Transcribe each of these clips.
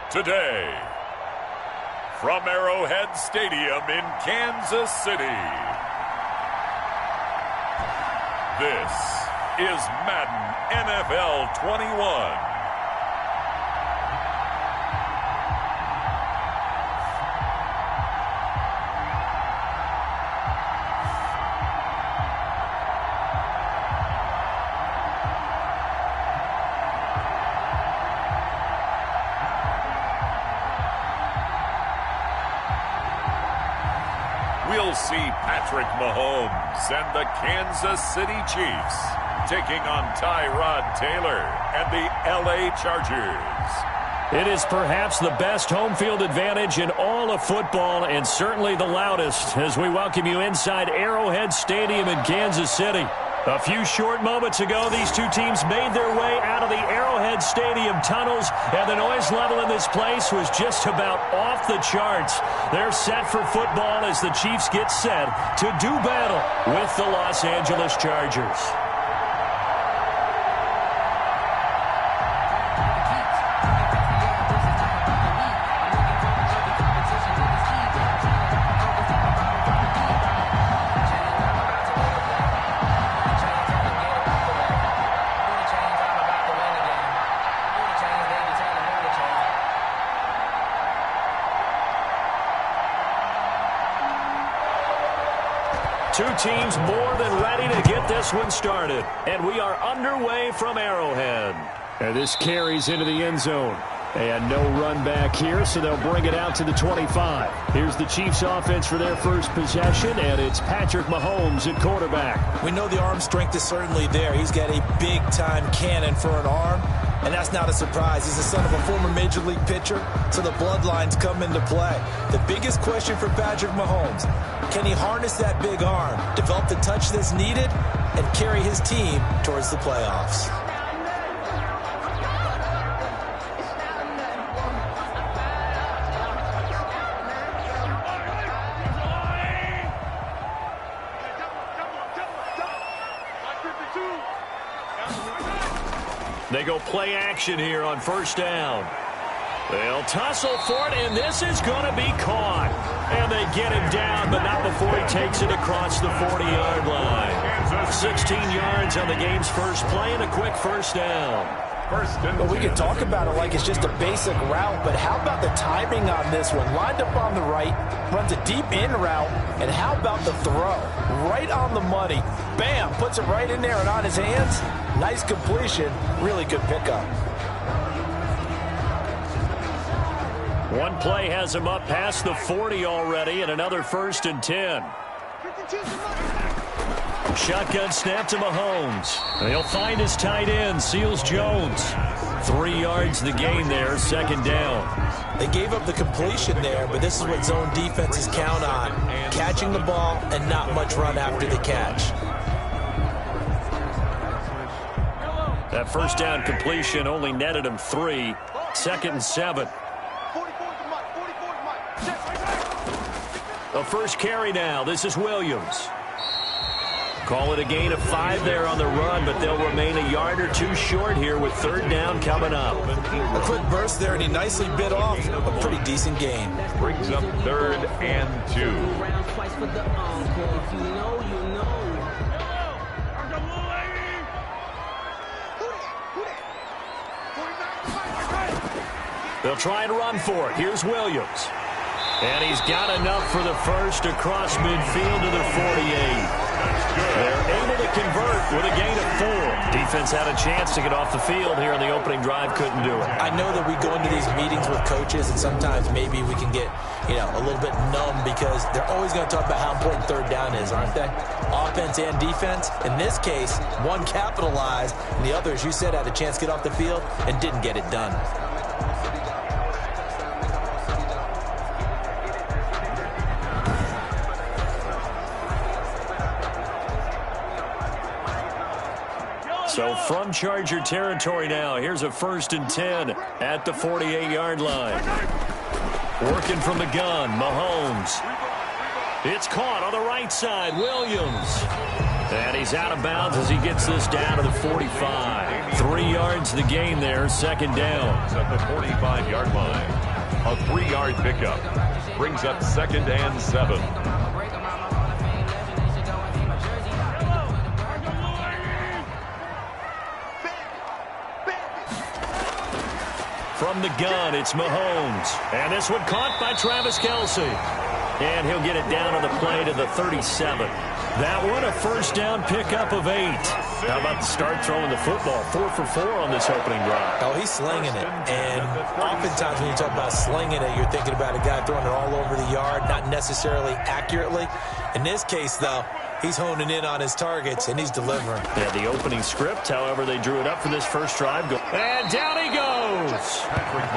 Today, from Arrowhead Stadium in Kansas City, this is Madden NFL 21. We'll see Patrick Mahomes and the Kansas City Chiefs taking on Tyrod Taylor and the LA Chargers. It is perhaps the best home field advantage in all of football and certainly the loudest as we welcome you inside Arrowhead Stadium in Kansas City. A few short moments ago, these two teams made their way out of the Arrowhead Stadium tunnels, and the noise level in this place was just about off the charts. They're set for football as the Chiefs get set to do battle with the Los Angeles Chargers. Two teams more than ready to get this one started. And we are underway from Arrowhead. And this carries into the end zone. And no run back here, so they'll bring it out to the 25. Here's the Chiefs offense for their first possession, and it's Patrick Mahomes at quarterback. We know the arm strength is certainly there. He's got a big-time cannon for an arm, and that's not a surprise. He's the son of a former Major League pitcher, so the bloodlines come into play. The biggest question for Patrick Mahomes, can he harness that big arm, develop the touch that's needed, and carry his team towards the playoffs? They go play action here on first down. They'll tussle for it, and this is going to be caught. And they get him down, but not before he takes it across the 40-yard line. 16 yards on the game's first play and a quick first down. Well, we can talk about it like it's just a basic route, but how about the timing on this one? Lined up on the right, runs a deep in route, and how about the throw? Right on the money. Bam! Puts it right in there and on his hands. Nice completion. Really good pickup. One play has him up past the 40 already, and another 1st and 10. Shotgun snap to Mahomes. They'll find his tight end, Seals Jones. 3 yards the gain there, 2nd down. They gave up the completion there, but this is what zone defenses count on. Catching the ball and not much run after the catch. That first down completion only netted him 3. 2nd and 7. The first carry now. This is Williams. Call it a gain of 5 there on the run, but they'll remain a yard or 2 short here with 3rd down coming up. A quick burst there, and he nicely bit off a pretty decent gain. Brings up 3rd and 2. They'll try and run for it. Here's Williams. And he's got enough for the first across midfield to the 48. They're able to convert with a gain of 4. Defense had a chance to get off the field here in the opening drive, couldn't do it. I know that we go into these meetings with coaches, and sometimes maybe we can get, a little bit numb because they're always going to talk about how important 3rd down is, aren't they? Offense and defense. In this case, one capitalized, and the other, as you said, had a chance to get off the field and didn't get it done. So from Charger territory now, here's a 1st and 10 at the 48-yard line. Working from the gun, Mahomes. It's caught on the right side, Williams. And he's out of bounds as he gets this down to the 45. 3 yards the gain there, second down. At the 45-yard line. A 3-yard pickup. Brings up 2nd and 7. From the gun, it's Mahomes. And this one caught by Travis Kelce. And he'll get it down on the play to the 37. That one, a first down pickup of 8. How about the start throwing the football? 4 for 4 on this opening drive. Oh, he's slinging it. And oftentimes when you talk about slinging it, you're thinking about a guy throwing it all over the yard, not necessarily accurately. In this case, though, he's honing in on his targets, and he's delivering. Yeah, the opening script, however, they drew it up for this first drive. And down he goes.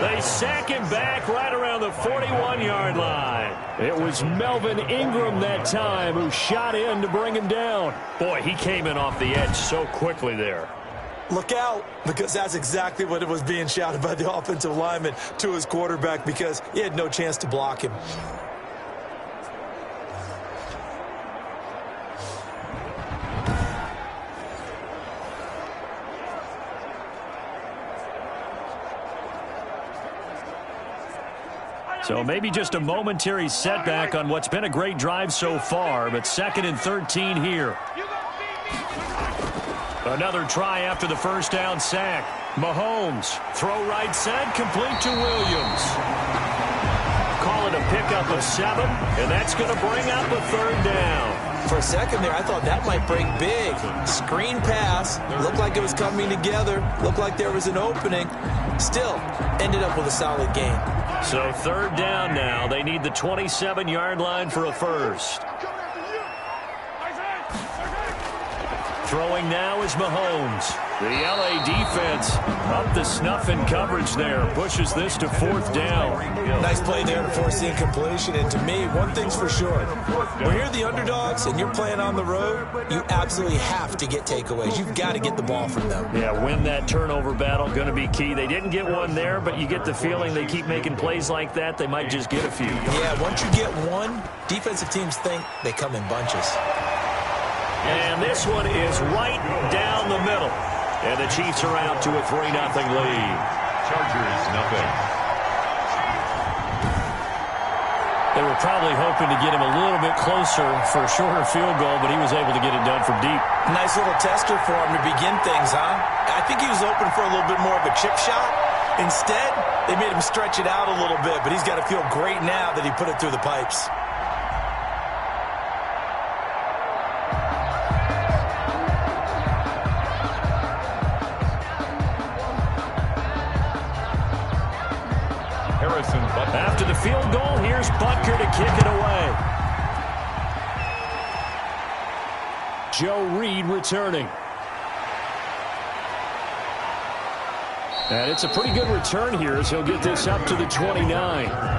They sack him back right around the 41-yard line. It was Melvin Ingram that time who shot in to bring him down. Boy, he came in off the edge so quickly there. Look out, because that's exactly what it was being shouted by the offensive lineman to his quarterback, because he had no chance to block him. So maybe just a momentary setback on what's been a great drive so far, but 2nd and 13 here. Another try after the first down sack. Mahomes, throw right side, complete to Williams. Call it a pickup of 7, and that's going to bring up a 3rd down. For a second there, I thought that might break big. Screen pass, looked like it was coming together, looked like there was an opening. Still, ended up with a solid gain. So 3rd down now. They need the 27-yard line for a first. Throwing now is Mahomes. The L.A. defense up the snuff in coverage there. Pushes this to 4th down. Nice play there to force the incompletion. And to me, one thing's for sure. When you're the underdogs and you're playing on the road, you absolutely have to get takeaways. You've got to get the ball from them. Yeah, win that turnover battle. Going to be key. They didn't get one there, but you get the feeling they keep making plays like that. They might just get a few. Yeah, once you get one, defensive teams think they come in bunches. And this one is right down the middle. And the Chiefs are out to a 3-0 lead. Chargers, nothing. They were probably hoping to get him a little bit closer for a shorter field goal, but he was able to get it done from deep. Nice little tester for him to begin things, huh? I think he was open for a little bit more of a chip shot. Instead, they made him stretch it out a little bit, but he's got to feel great now that he put it through the pipes. After the field goal, here's Butker to kick it away. Joe Reed returning. And it's a pretty good return here as he'll get this up to the 29.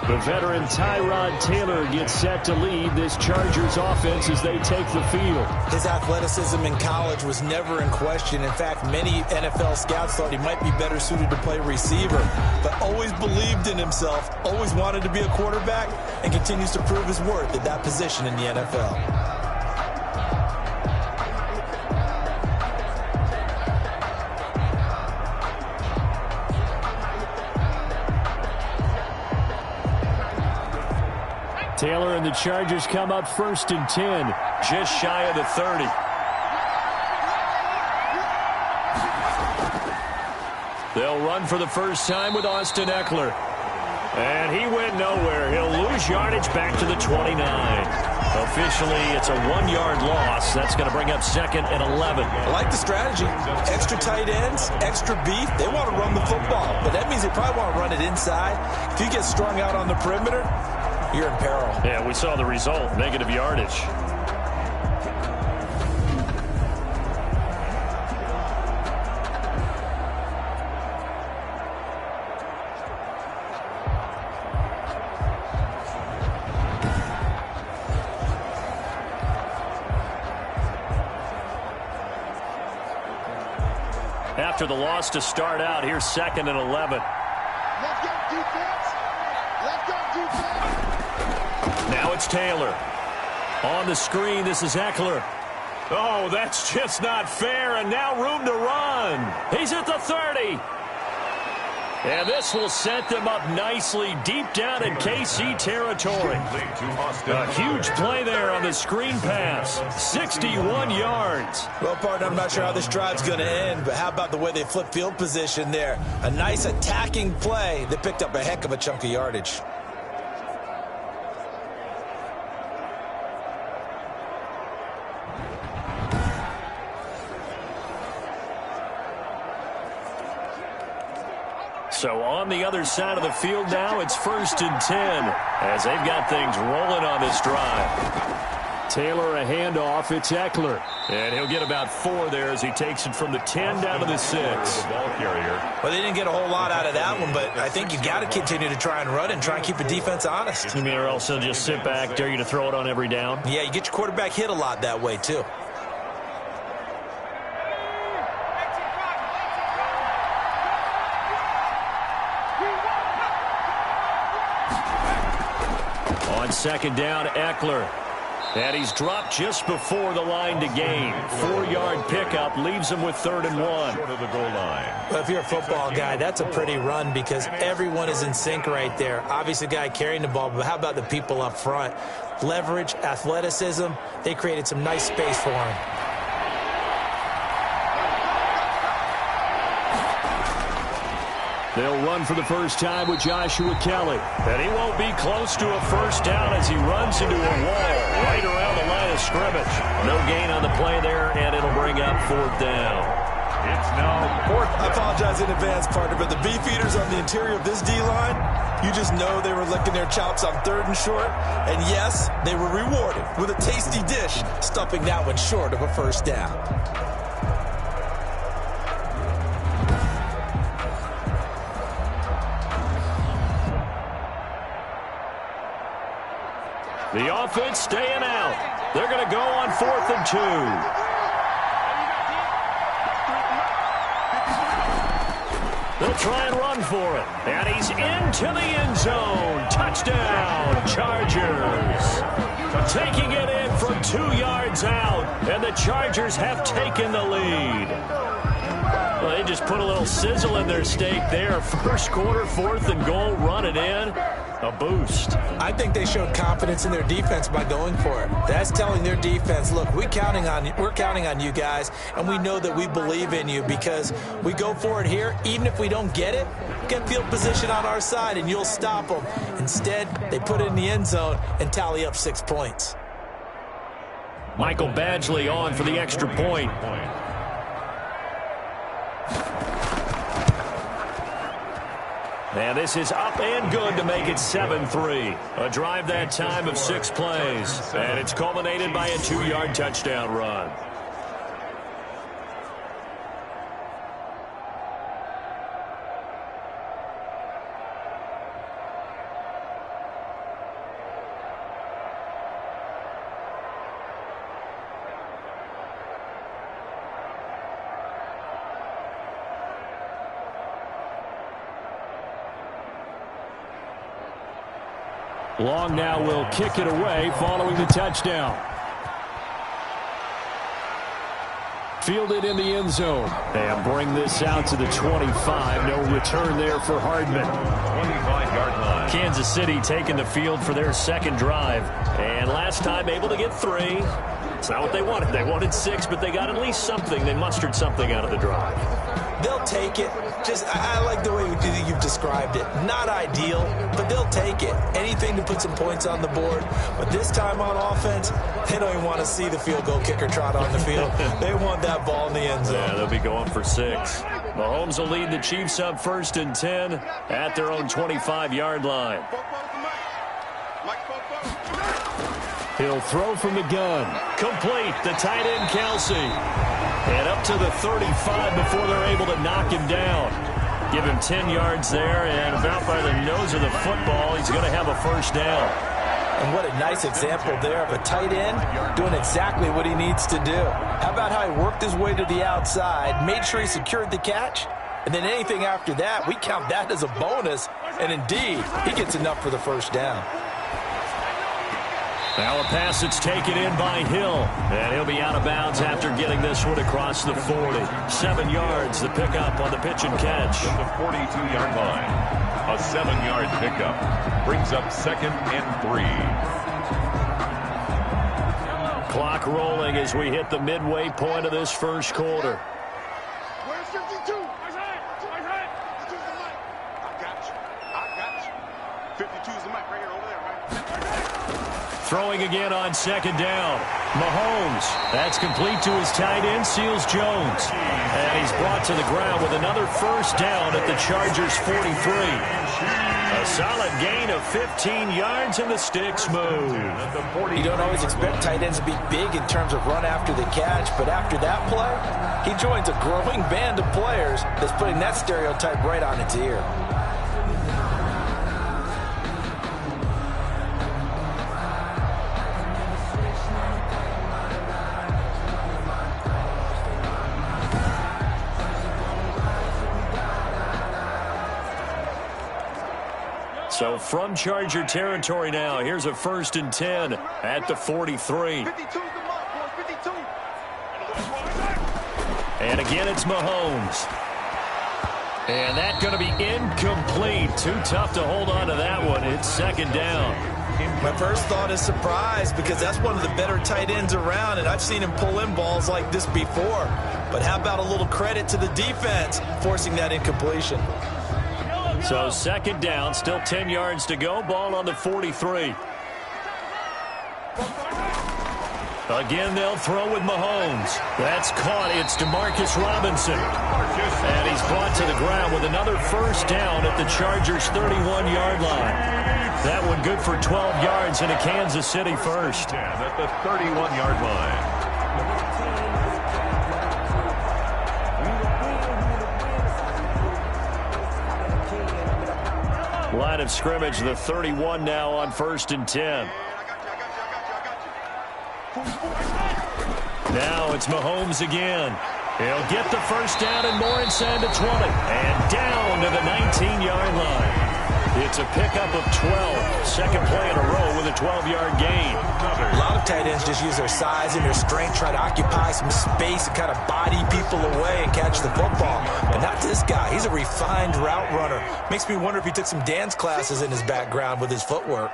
The veteran Tyrod Taylor gets set to lead this Chargers offense as they take the field. His athleticism in college was never in question. In fact, many NFL scouts thought he might be better suited to play receiver, but always believed in himself, always wanted to be a quarterback, and continues to prove his worth at that position in the NFL. Taylor and the Chargers come up 1st and 10, just shy of the 30. They'll run for the first time with Austin Eckler. And he went nowhere. He'll lose yardage back to the 29. Officially, it's a 1-yard loss. That's going to bring up 2nd and 11. I like the strategy. Extra tight ends, extra beef. They want to run the football, but that means they probably want to run it inside. If you get strung out on the perimeter, you're in peril. Yeah, we saw the result, negative yardage. After the loss to start out, here's 2nd and 11. Let's go, defense. Let's go, defense. Now it's Taylor. On the screen, this is Eckler. Oh, that's just not fair, and now room to run. He's at the 30. And this will set them up nicely deep down in KC territory. A huge play there on the screen pass. 61 yards. Well, partner, I'm not sure how this drive's going to end, but how about the way they flip field position there? A nice attacking play that picked up a heck of a chunk of yardage. So on the other side of the field now, it's 1st and 10 as they've got things rolling on this drive. Taylor a handoff. It's Eckler. And he'll get about 4 there as he takes it from the 10 down to the 6. Ball carrier. Well, they didn't get a whole lot out of that one, but I think you got to continue to try and run and try and keep the defense honest. You mean or else they'll just sit back, dare you to throw it on every down? Yeah, you get your quarterback hit a lot that way, too. On 2nd down, Eckler. And he's dropped just before the line to gain. 4-yard pickup leaves him with 3rd and 1. Short of the goal line. Well, if you're a football guy, that's a pretty run because everyone is in sync right there. Obviously, the guy carrying the ball, but how about the people up front? Leverage, athleticism, they created some nice space for him. They'll run for the first time with Joshua Kelly. And he won't be close to a first down as he runs into a wall right around the line of scrimmage. No gain on the play there, and it'll bring up 4th down. It's now 4th. I apologize in advance, partner, but the beef eaters on the interior of this D-line, you just know they were licking their chops on 3rd and short. And yes, they were rewarded with a tasty dish, stuffing that one short of a first down. The offense staying out. They're going to go on 4th and 2. They'll try and run for it. And he's into the end zone. Touchdown, Chargers. Taking it in from 2 yards out. And the Chargers have taken the lead. Well, they just put a little sizzle in their steak there. First quarter, 4th and goal, run it in. A boost. I think they showed confidence in their defense by going for it. That's telling their defense, look, we're counting on you guys, and we know that we believe in you because we go for it here. Even if we don't get it, get field position on our side, and you'll stop them. Instead, they put it in the end zone and tally up 6 points. Michael Badgley on for the extra point. And this is up and good to make it 7-3. A drive that time of 6 plays. And it's culminated by a 2-yard touchdown run. Long now will kick it away following the touchdown. Fielded in the end zone. And bring this out to the 25. No return there for Hardman. 25-yard line. Kansas City taking the field for their 2nd drive. And last time able to get 3. It's not what they wanted. They wanted 6, but they got at least something. They mustered something out of the drive. They'll take it. I like the way you've described it. Not ideal, but they'll take it. Anything to put some points on the board. But this time on offense, they don't even want to see the field goal kicker trot on the field. They want that ball in the end zone. Yeah, they'll be going for 6. Mahomes will lead the Chiefs up 1st and 10 at their own 25-yard line. He'll throw from the gun. Complete. The tight end, Kelsey. And up to the 35 before they're able to knock him down. Give him 10 yards there, and about by the nose of the football, he's going to have a first down. And what a nice example there of a tight end doing exactly what he needs to do. How about how he worked his way to the outside, made sure he secured the catch, and then anything after that, we count that as a bonus, and indeed, he gets enough for the first down. Now a pass that's taken in by Hill. And he'll be out of bounds after getting this one across the 40. 7 yards, the pickup on the pitch and catch. From the 42-yard line, a 7-yard pickup brings up 2nd and 3. Clock rolling as we hit the midway point of this first quarter. Where's 52? I got you. 52's the mic right here, over there, right? Throwing again on 2nd down. Mahomes. That's complete to his tight end, Seals Jones. And he's brought to the ground with another first down at the Chargers' 43. A solid gain of 15 yards, and the sticks move. You don't always expect tight ends to be big in terms of run after the catch, but after that play, he joins a growing band of players that's putting that stereotype right on its ear. So from Charger territory now, here's a 1st and 10 at the 43. 52's the mark, boys, 52. And again, it's Mahomes. And that's going to be incomplete. Too tough to hold on to that one. It's 2nd down. My first thought is surprise, because that's one of the better tight ends around, and I've seen him pull in balls like this before. But how about a little credit to the defense forcing that incompletion? So 2nd down, still 10 yards to go. Ball on the 43. Again, they'll throw with Mahomes. That's caught. It's Demarcus Robinson. And he's brought to the ground with another first down at the Chargers' 31-yard line. That one good for 12 yards and a Kansas City first. At the 31-yard line. Line of scrimmage, the 31 now on 1st and 10. Now it's Mahomes again. He'll get the first down and more inside the 20. And down to the 19-yard line. It's a pickup of 12. Second play in a row with a 12-yard gain. A lot of tight ends just use their size and their strength, try to occupy some space and kind of body people away and catch the football. But not this guy. He's a refined route runner. Makes me wonder if he took some dance classes in his background with his footwork.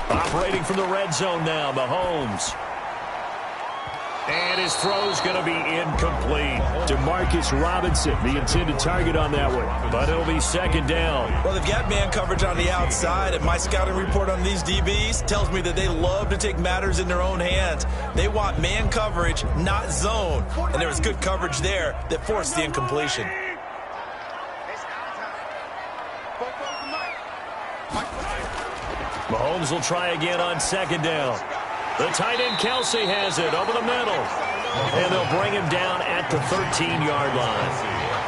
Operating from the red zone now, Mahomes. And his throw's going to be incomplete. Demarcus Robinson, the intended target on that one. But it'll be 2nd down. Well, they've got man coverage on the outside, and my scouting report on these DBs tells me that they love to take matters in their own hands. They want man coverage, not zone. And there was good coverage there that forced the incompletion. Mahomes will try again on 2nd down. The tight end, Kelsey, has it over the middle. And they'll bring him down at the 13-yard line.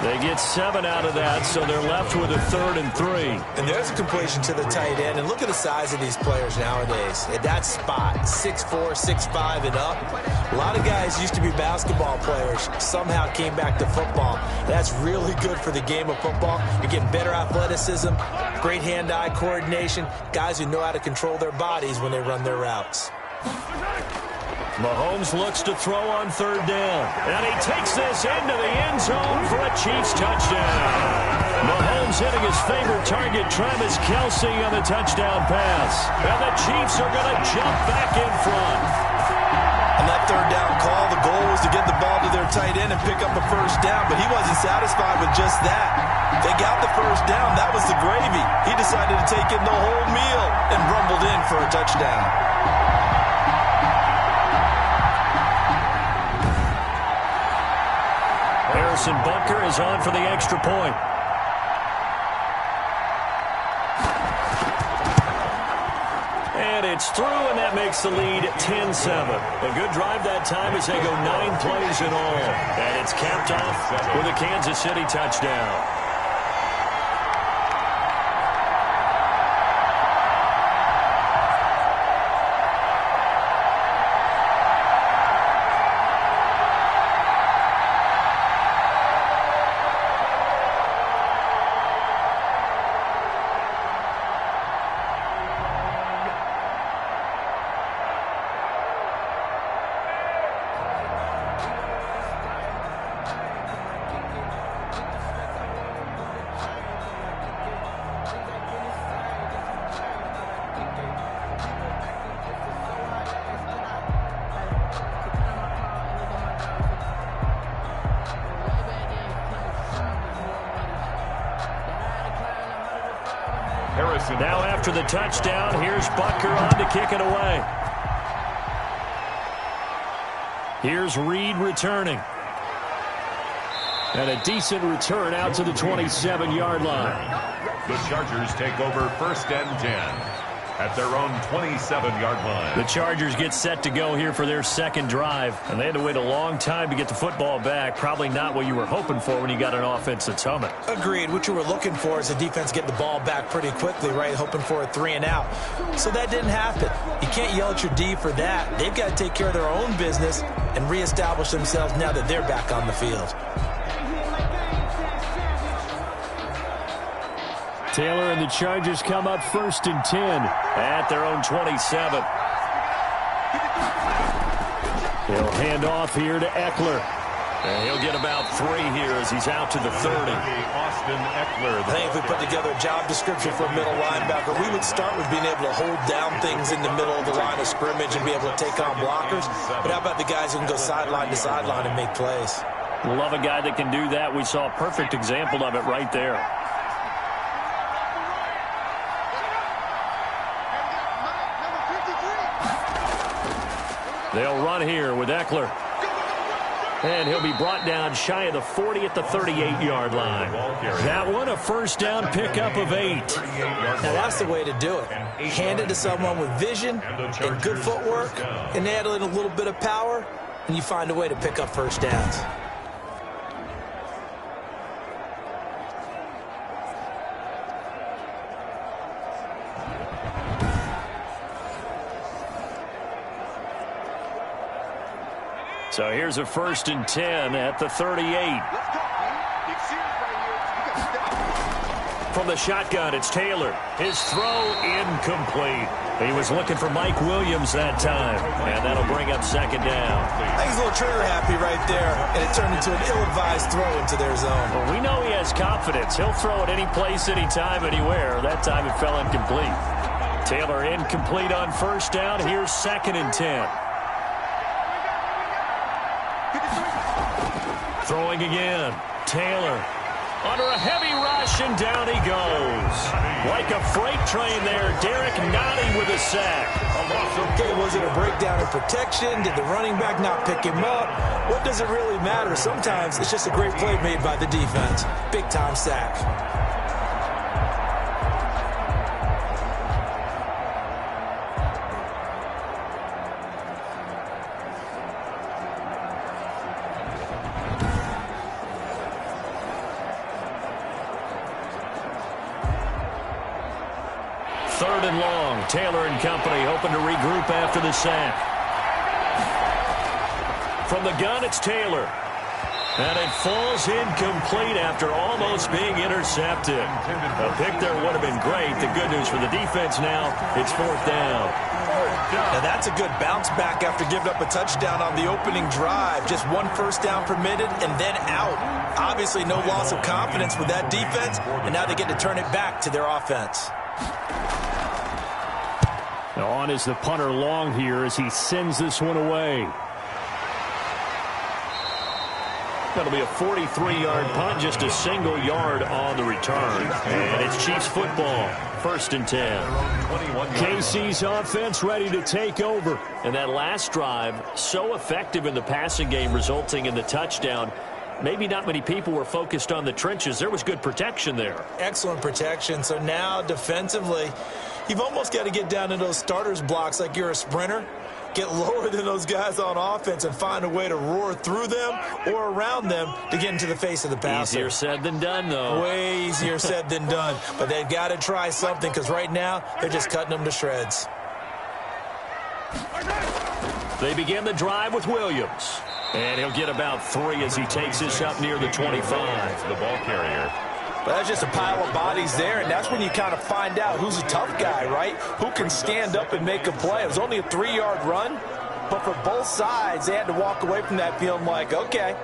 They get 7 out of that, so they're left with a 3rd and 3. And there's a completion to the tight end. And look at the size of these players nowadays. At that spot, 6'4", 6'5", and up. A lot of guys used to be basketball players, somehow came back to football. That's really good for the game of football. You're getting better athleticism, great hand-eye coordination, guys who know how to control their bodies when they run their routes. Mahomes looks to throw on 3rd down. And he takes this into the end zone for a Chiefs touchdown. Mahomes hitting his favorite target, Travis Kelsey, on the touchdown pass. And the Chiefs are going to jump back in front. On that 3rd down call, the goal was to get the ball to their tight end and pick up a first down, but he wasn't satisfied with just that. They got the first down. That was the gravy. He decided to take in the whole meal and rumbled in for a touchdown. Harrison Bunker is on for the extra point. And it's through, and that makes the lead 10-7. A good drive that time as they go 9 plays in all. And it's capped off with a Kansas City touchdown. Now after the touchdown, here's Butker on to kick it away. Here's Reed returning. And a decent return out to the 27-yard line. The Chargers take over 1st and 10 at their own 27-yard line. The Chargers get set to go here for their second drive, and they had to wait a long time to get the football back. Probably not what you were hoping for when you got an offense that's humming. Agreed. What you were looking for is the defense getting the ball back pretty quickly, right? Hoping for a 3-and-out. So that didn't happen. You can't yell at your D for that. They've got to take care of their own business and reestablish themselves now that they're back on the field. Taylor and the Chargers come up 1st and 10 at their own 27. He'll hand off here to Eckler. And he'll get about 3 here as he's out to the 30. Austin Eckler. I think if we put together a job description for a middle linebacker, we would start with being able to hold down things in the middle of the line of scrimmage and be able to take on blockers. But how about the guys who can go sideline to sideline and make plays? Love a guy that can do that. We saw a perfect example of it right there. They'll run here with Eckler. And he'll be brought down shy of the 40 at the 38-yard line. That one, a 1st down pickup of 8. Now that's the way to do it. Hand it to someone with vision and good footwork, and add in a little bit of power, and you find a way to pick up 1st downs. So here's a 1st and 10 at the 38. From the shotgun, it's Taylor. His throw incomplete. He was looking for Mike Williams that time, and that'll bring up 2nd down. I think he's a little trigger happy right there, and it turned into an ill-advised throw into their zone. Well, we know he has confidence. He'll throw it any place, anytime, anywhere. That time it fell incomplete. Taylor incomplete on 1st down. Here's 2nd and 10. Throwing again. Taylor under a heavy rush, and down he goes. Like a freight train there. Derek Nottie with a sack. Okay, was it a breakdown in protection? Did the running back not pick him up? What does it really matter? Sometimes it's just a great play made by the defense. Big-time sack. 3rd and long. Taylor and company hoping to regroup after the sack. From the gun, it's Taylor. And it falls incomplete after almost being intercepted. A pick there would have been great. The good news for the defense now, it's 4th down. Now that's a good bounce back after giving up a touchdown on the opening drive. Just 1 1st down permitted and then out. Obviously no loss of confidence with that defense, and now they get to turn it back to their offense. Now on is the punter Long here as he sends this one away. That'll be a 43-yard punt, just a single yard on the return. And it's Chiefs football, 1st and 10. KC's offense ready to take over. And that last drive, so effective in the passing game, resulting in the touchdown. Maybe not many people were focused on the trenches. There was good protection there. Excellent protection. So now defensively, you've almost got to get down to those starters blocks like you're a sprinter. Get lower than those guys on offense and find a way to roar through them or around them to get into the face of the passer. Easier said than done, though. Way easier said than done. But they've got to try something because right now they're just cutting them to shreds. They begin the drive with Williams. And he'll get about 3 as he takes this up near the 25. The ball carrier. But that's just a pile of bodies there, and that's when you kind of find out who's a tough guy, right? Who can stand up and make a play. It was only a 3-yard run, but for both sides, they had to walk away from that feeling like, okay,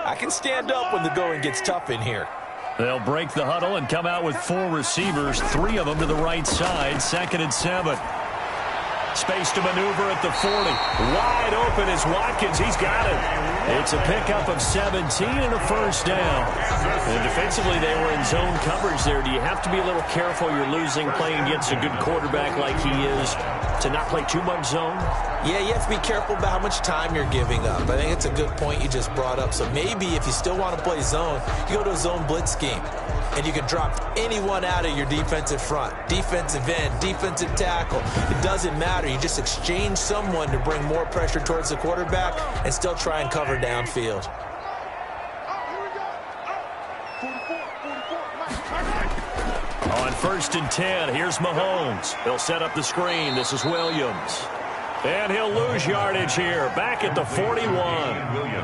I can stand up when the going gets tough in here. They'll break the huddle and come out with 4 receivers, 3 of them to the right side, 2nd and 7. Space to maneuver at the 40. Wide open is Watkins. He's got it. It's a pickup of 17 and a first down. And defensively, they were in zone coverage there. Do you have to be a little careful? You're losing playing against a good quarterback like he is to not play too much zone? Yeah, you have to be careful about how much time you're giving up. I think it's a good point you just brought up. So maybe if you still want to play zone, you go to a zone blitz scheme. And you can drop anyone out of your defensive front. Defensive end, defensive tackle. It doesn't matter. You just exchange someone to bring more pressure towards the quarterback and still try and cover downfield. On 1st and 10, here's Mahomes. He'll set up the screen. This is Williams. And he'll lose yardage here, back at the 41.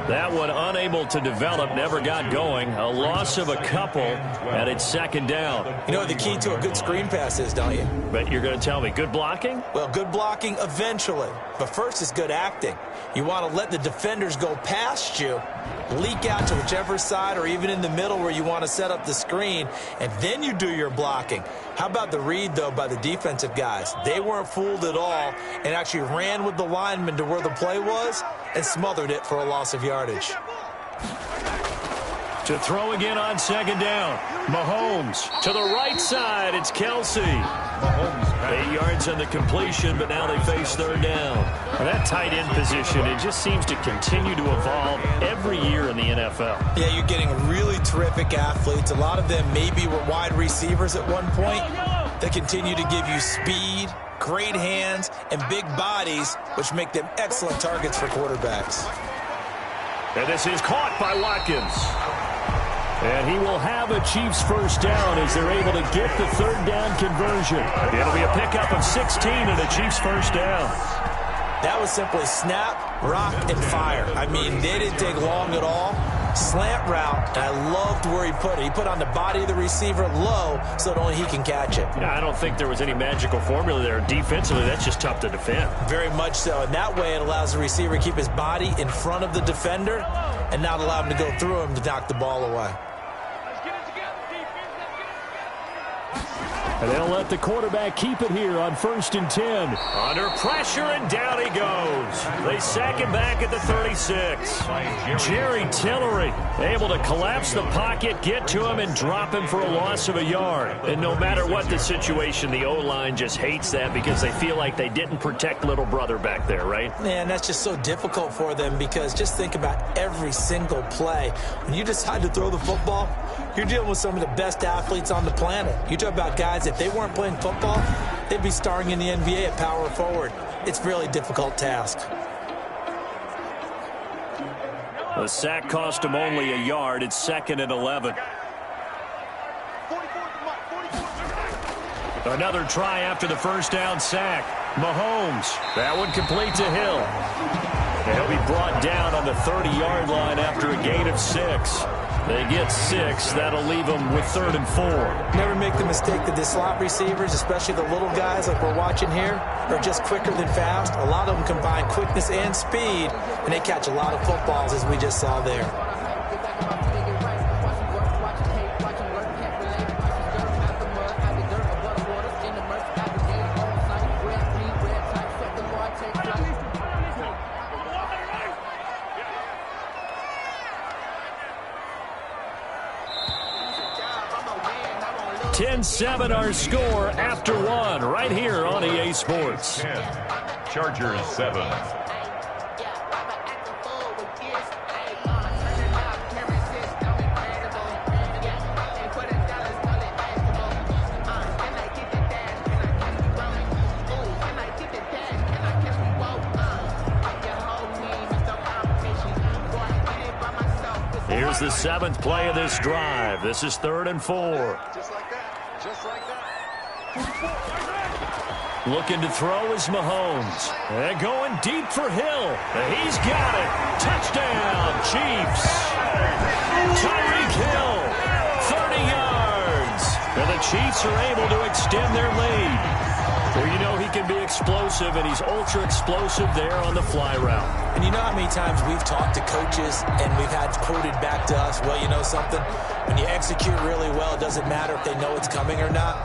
That one unable to develop, never got going. A loss of a couple, and it's 2nd down. You know what the key to a good screen pass is, don't you? But you're going to tell me, good blocking? Well, good blocking eventually. But first is good acting. You want to let the defenders go past you, leak out to whichever side or even in the middle where you want to set up the screen, and then you do your blocking. How about the read, though, by the defensive guys? They weren't fooled at all and actually ran with the lineman to where the play was and smothered it for a loss of yardage. To throw again on 2nd down. Mahomes to the right side. It's Kelsey. 8 yards on the completion, but now they face 3rd down. And that tight end position, it just seems to continue to evolve every year in the NFL. Yeah, you're getting really terrific athletes. A lot of them maybe were wide receivers at one point. They continue to give you speed, great hands, and big bodies, which make them excellent targets for quarterbacks. And this is caught by Watkins. And he will have a Chiefs first down as they're able to get the 3rd down conversion. It'll be a pickup of 16 and a Chiefs first down. That was simply snap, rock, and fire. I mean, they didn't take long at all. Slant route, and I loved where he put it. He put on the body of the receiver low so that only he can catch it. Yeah, I don't think there was any magical formula there. Defensively, that's just tough to defend. Very much so. And that way it allows the receiver to keep his body in front of the defender and not allow him to go through him to knock the ball away. And they'll let the quarterback keep it here on 1st and 10. Under pressure, and down he goes. They sack him back at the 36. Jerry Tillery able to collapse the pocket, get to him, and drop him for a loss of a yard. And no matter what the situation, the O-line just hates that because they feel like they didn't protect little brother back there, right? Man, that's just so difficult for them because just think about every single play. When you decide to throw the football, you're dealing with some of the best athletes on the planet. You talk about guys, if they weren't playing football, they'd be starring in the NBA at power forward. It's a really difficult task. The sack cost him only a yard. It's 2nd and 11. Another try after the first down sack. Mahomes. That one complete to Hill. And he'll be brought down on the 30-yard line after a gain of 6. They get 6. That'll leave them with 3rd and 4. Never make the mistake that the slot receivers, especially the little guys like we're watching here, are just quicker than fast. A lot of them combine quickness and speed, and they catch a lot of footballs, as we just saw there. Seven our score after 1 right here on EA Sports. 10, Chargers 7. Here's the 7th play of this drive. This is 3rd and 4. Just like that. Looking to throw is Mahomes. And going deep for Hill. And he's got it. Touchdown, Chiefs. Tyreek Hill, 30 yards. And the Chiefs are able to extend their lead. Well, you know he can be explosive, and he's ultra-explosive there on the fly route. And you know how many times we've talked to coaches and we've had quoted back to us, well, you know something? When you execute really well, it doesn't matter if they know it's coming or not.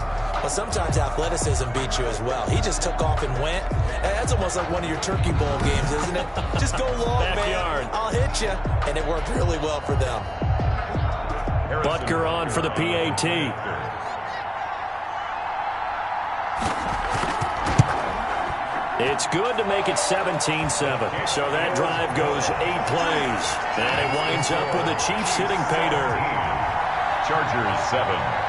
But sometimes athleticism beats you as well. He just took off and went. And that's almost like one of your turkey bowl games, isn't it? Just go long, Backyard. man. I'll hit you. And it worked really well for them. Butker on for the PAT. It's good to make it 17-7. So that drive goes 8 plays. And it winds up with the Chiefs hitting pay dirt. Chargers 7.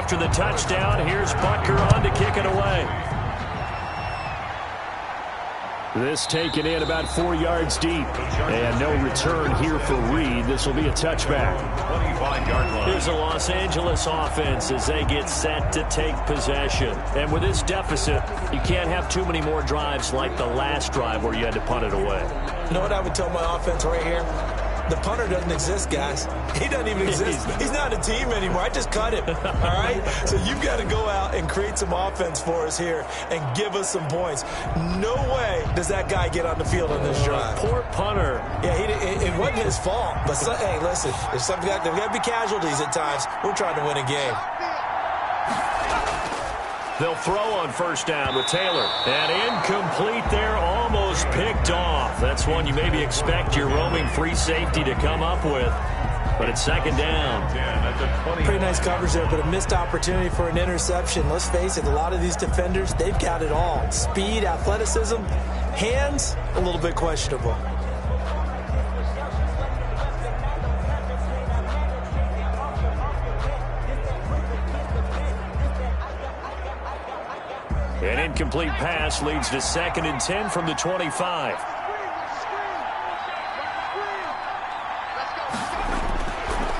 After the touchdown, here's Butker on to kick it away. This taken in about 4 yards deep. And no return here for Reed. This will be a touchback. 25-yard line. Here's the Los Angeles offense as they get set to take possession. And with this deficit, you can't have too many more drives like the last drive where you had to punt it away. You know what I would tell my offense right here? The punter doesn't exist, guys. He doesn't even exist. He's not a team anymore. I just cut him, all right? So you've got to go out and create some offense for us here and give us some points. No way does that guy get on the field on this drive. Poor punter. Yeah, it wasn't his fault. But, hey, listen, there's got to be casualties at times. We're trying to win a game. They'll throw on first down with Taylor. And incomplete there, almost picked off. That's one you maybe expect your roaming free safety to come up with. But it's second down. Pretty nice coverage there, but a missed opportunity for an interception. Let's face it, a lot of these defenders, they've got it all. Speed, athleticism, hands, a little bit questionable. An incomplete pass leads to 2nd and 10 from the 25.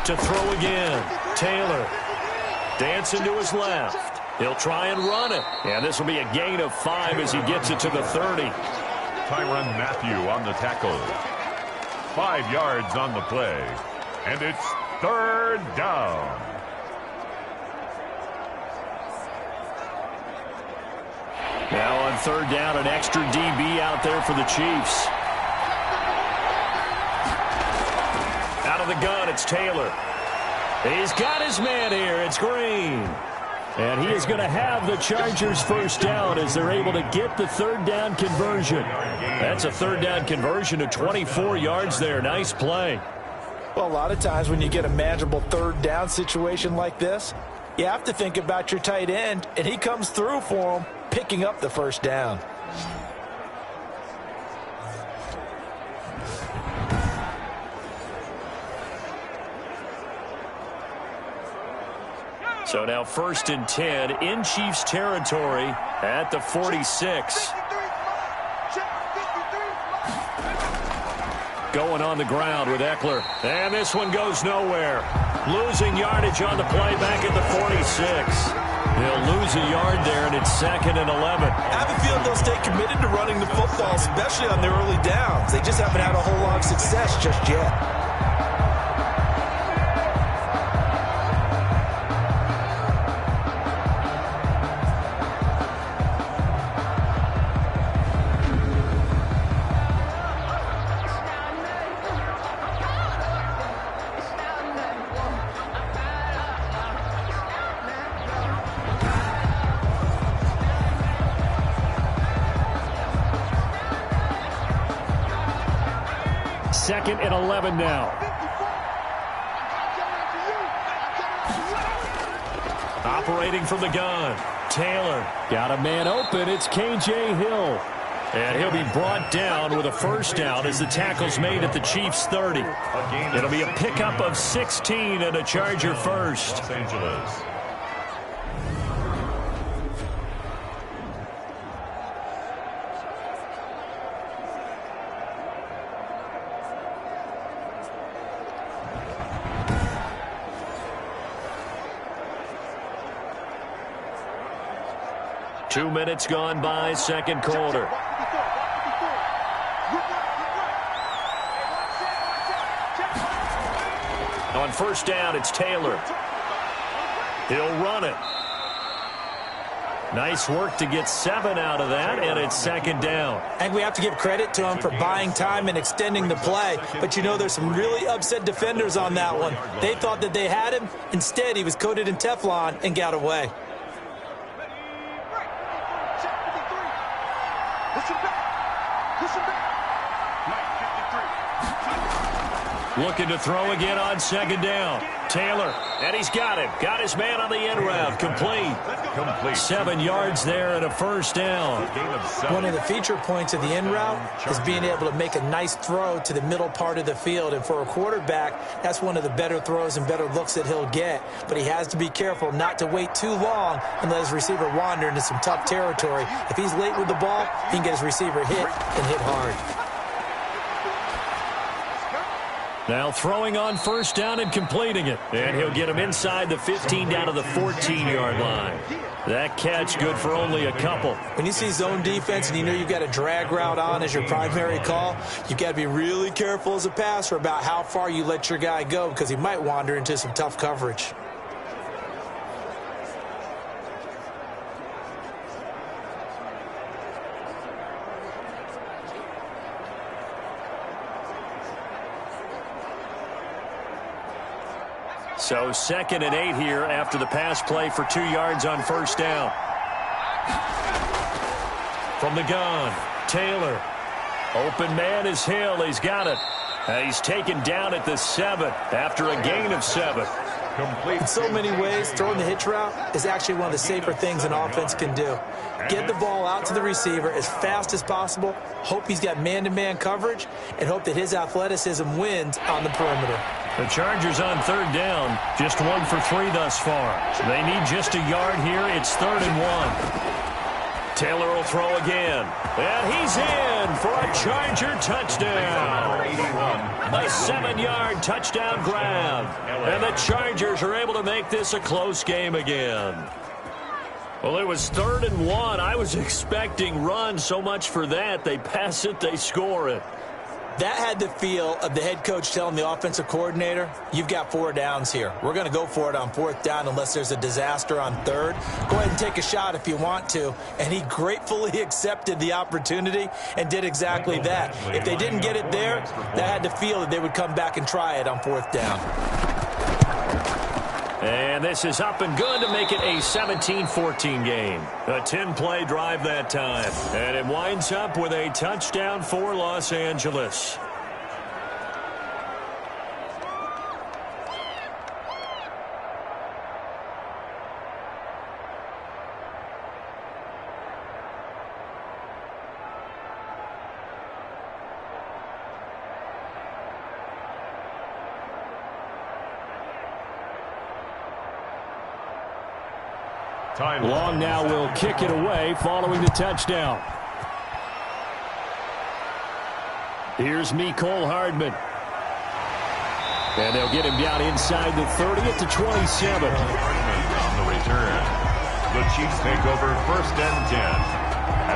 To throw again. Taylor dancing to his left. He'll try and run it. And this will be a gain of 5 as he gets it to the 30. Tyrann Mathieu on the tackle. 5 yards on the play. And it's 3rd down. Now on 3rd down, an extra DB out there for the Chiefs. Out of the gun, it's Taylor. He's got his man here. It's Green. And he is going to have the Chargers first down as they're able to get the 3rd down conversion. That's a 3rd down conversion of 24 yards there. Nice play. Well, a lot of times when you get a manageable 3rd down situation like this, you have to think about your tight end, and he comes through for him, picking up the first down. So now 1st and 10 in Chiefs territory at the 46. Going on the ground with Eckler. And this one goes nowhere. Losing yardage on the play back at the 46. They'll lose a yard there, and it's 2nd and 11. I have a feeling they'll stay committed to running the football, especially on their early downs. They just haven't had a whole lot of success just yet. Second and 11 now. Operating from the gun. Taylor got a man open. It's K.J. Hill. And he'll be brought down with a first down as the tackle's made at the Chiefs' 30. It'll be a pickup of 16 and a Charger first. Los Angeles. 2 minutes gone by, second quarter. On first down, it's Taylor. He'll run it. Nice work to get 7 out of that, and it's second down. And we have to give credit to him for buying time and extending the play. But, you know, there's some really upset defenders on that one. They thought that they had him. Instead, he was coated in Teflon and got away. Looking to throw again on second down. Taylor, and he's got him. Got his man on the end route. Complete. 7 yards there and a first down. One of the feature points of the end route is being able to make a nice throw to the middle part of the field. And for a quarterback, that's one of the better throws and better looks that he'll get. But he has to be careful not to wait too long and let his receiver wander into some tough territory. If he's late with the ball, he can get his receiver hit and hit hard. Now throwing on first down and completing it. And he'll get him inside the 15 down to the 14-yard line. That catch good for only a couple. When you see zone defense and you know you've got a drag route on as your primary call, you've got to be really careful as a passer about how far you let your guy go because he might wander into some tough coverage. So 2nd and 8 here after the pass play for 2 yards on first down. From the gun, Taylor. Open man is Hill. He's got it. He's taken down at the 7 after a gain of 7. In so many ways, throwing the hitch route is actually one of the safer things an offense can do. Get the ball out to the receiver as fast as possible, hope he's got man-to-man coverage, and hope that his athleticism wins on the perimeter. The Chargers on third down, just 1 for 3 thus far. They need just a yard here. It's 3rd and 1. Taylor will throw again. And he's in for a Charger touchdown. A 7-yard touchdown grab. And the Chargers are able to make this a close game again. Well, it was 3rd and 1. I was expecting run, so much for that. They pass it, they score it. That had the feel of the head coach telling the offensive coordinator, you've got 4 downs here. We're going to go for it on 4th down unless there's a disaster on 3rd. Go ahead and take a shot if you want to. And he gratefully accepted the opportunity and did exactly that. If they didn't get it there, that had the feel that they would come back and try it on 4th down. And this is up and good to make it a 17-14 game. A 10-play drive that time. And it winds up with a touchdown for Los Angeles. Long now will kick it away following the touchdown. Here's Mecole Hardman. And they'll get him down inside the 30 at the 27. On the return, the Chiefs take over 1st and 10.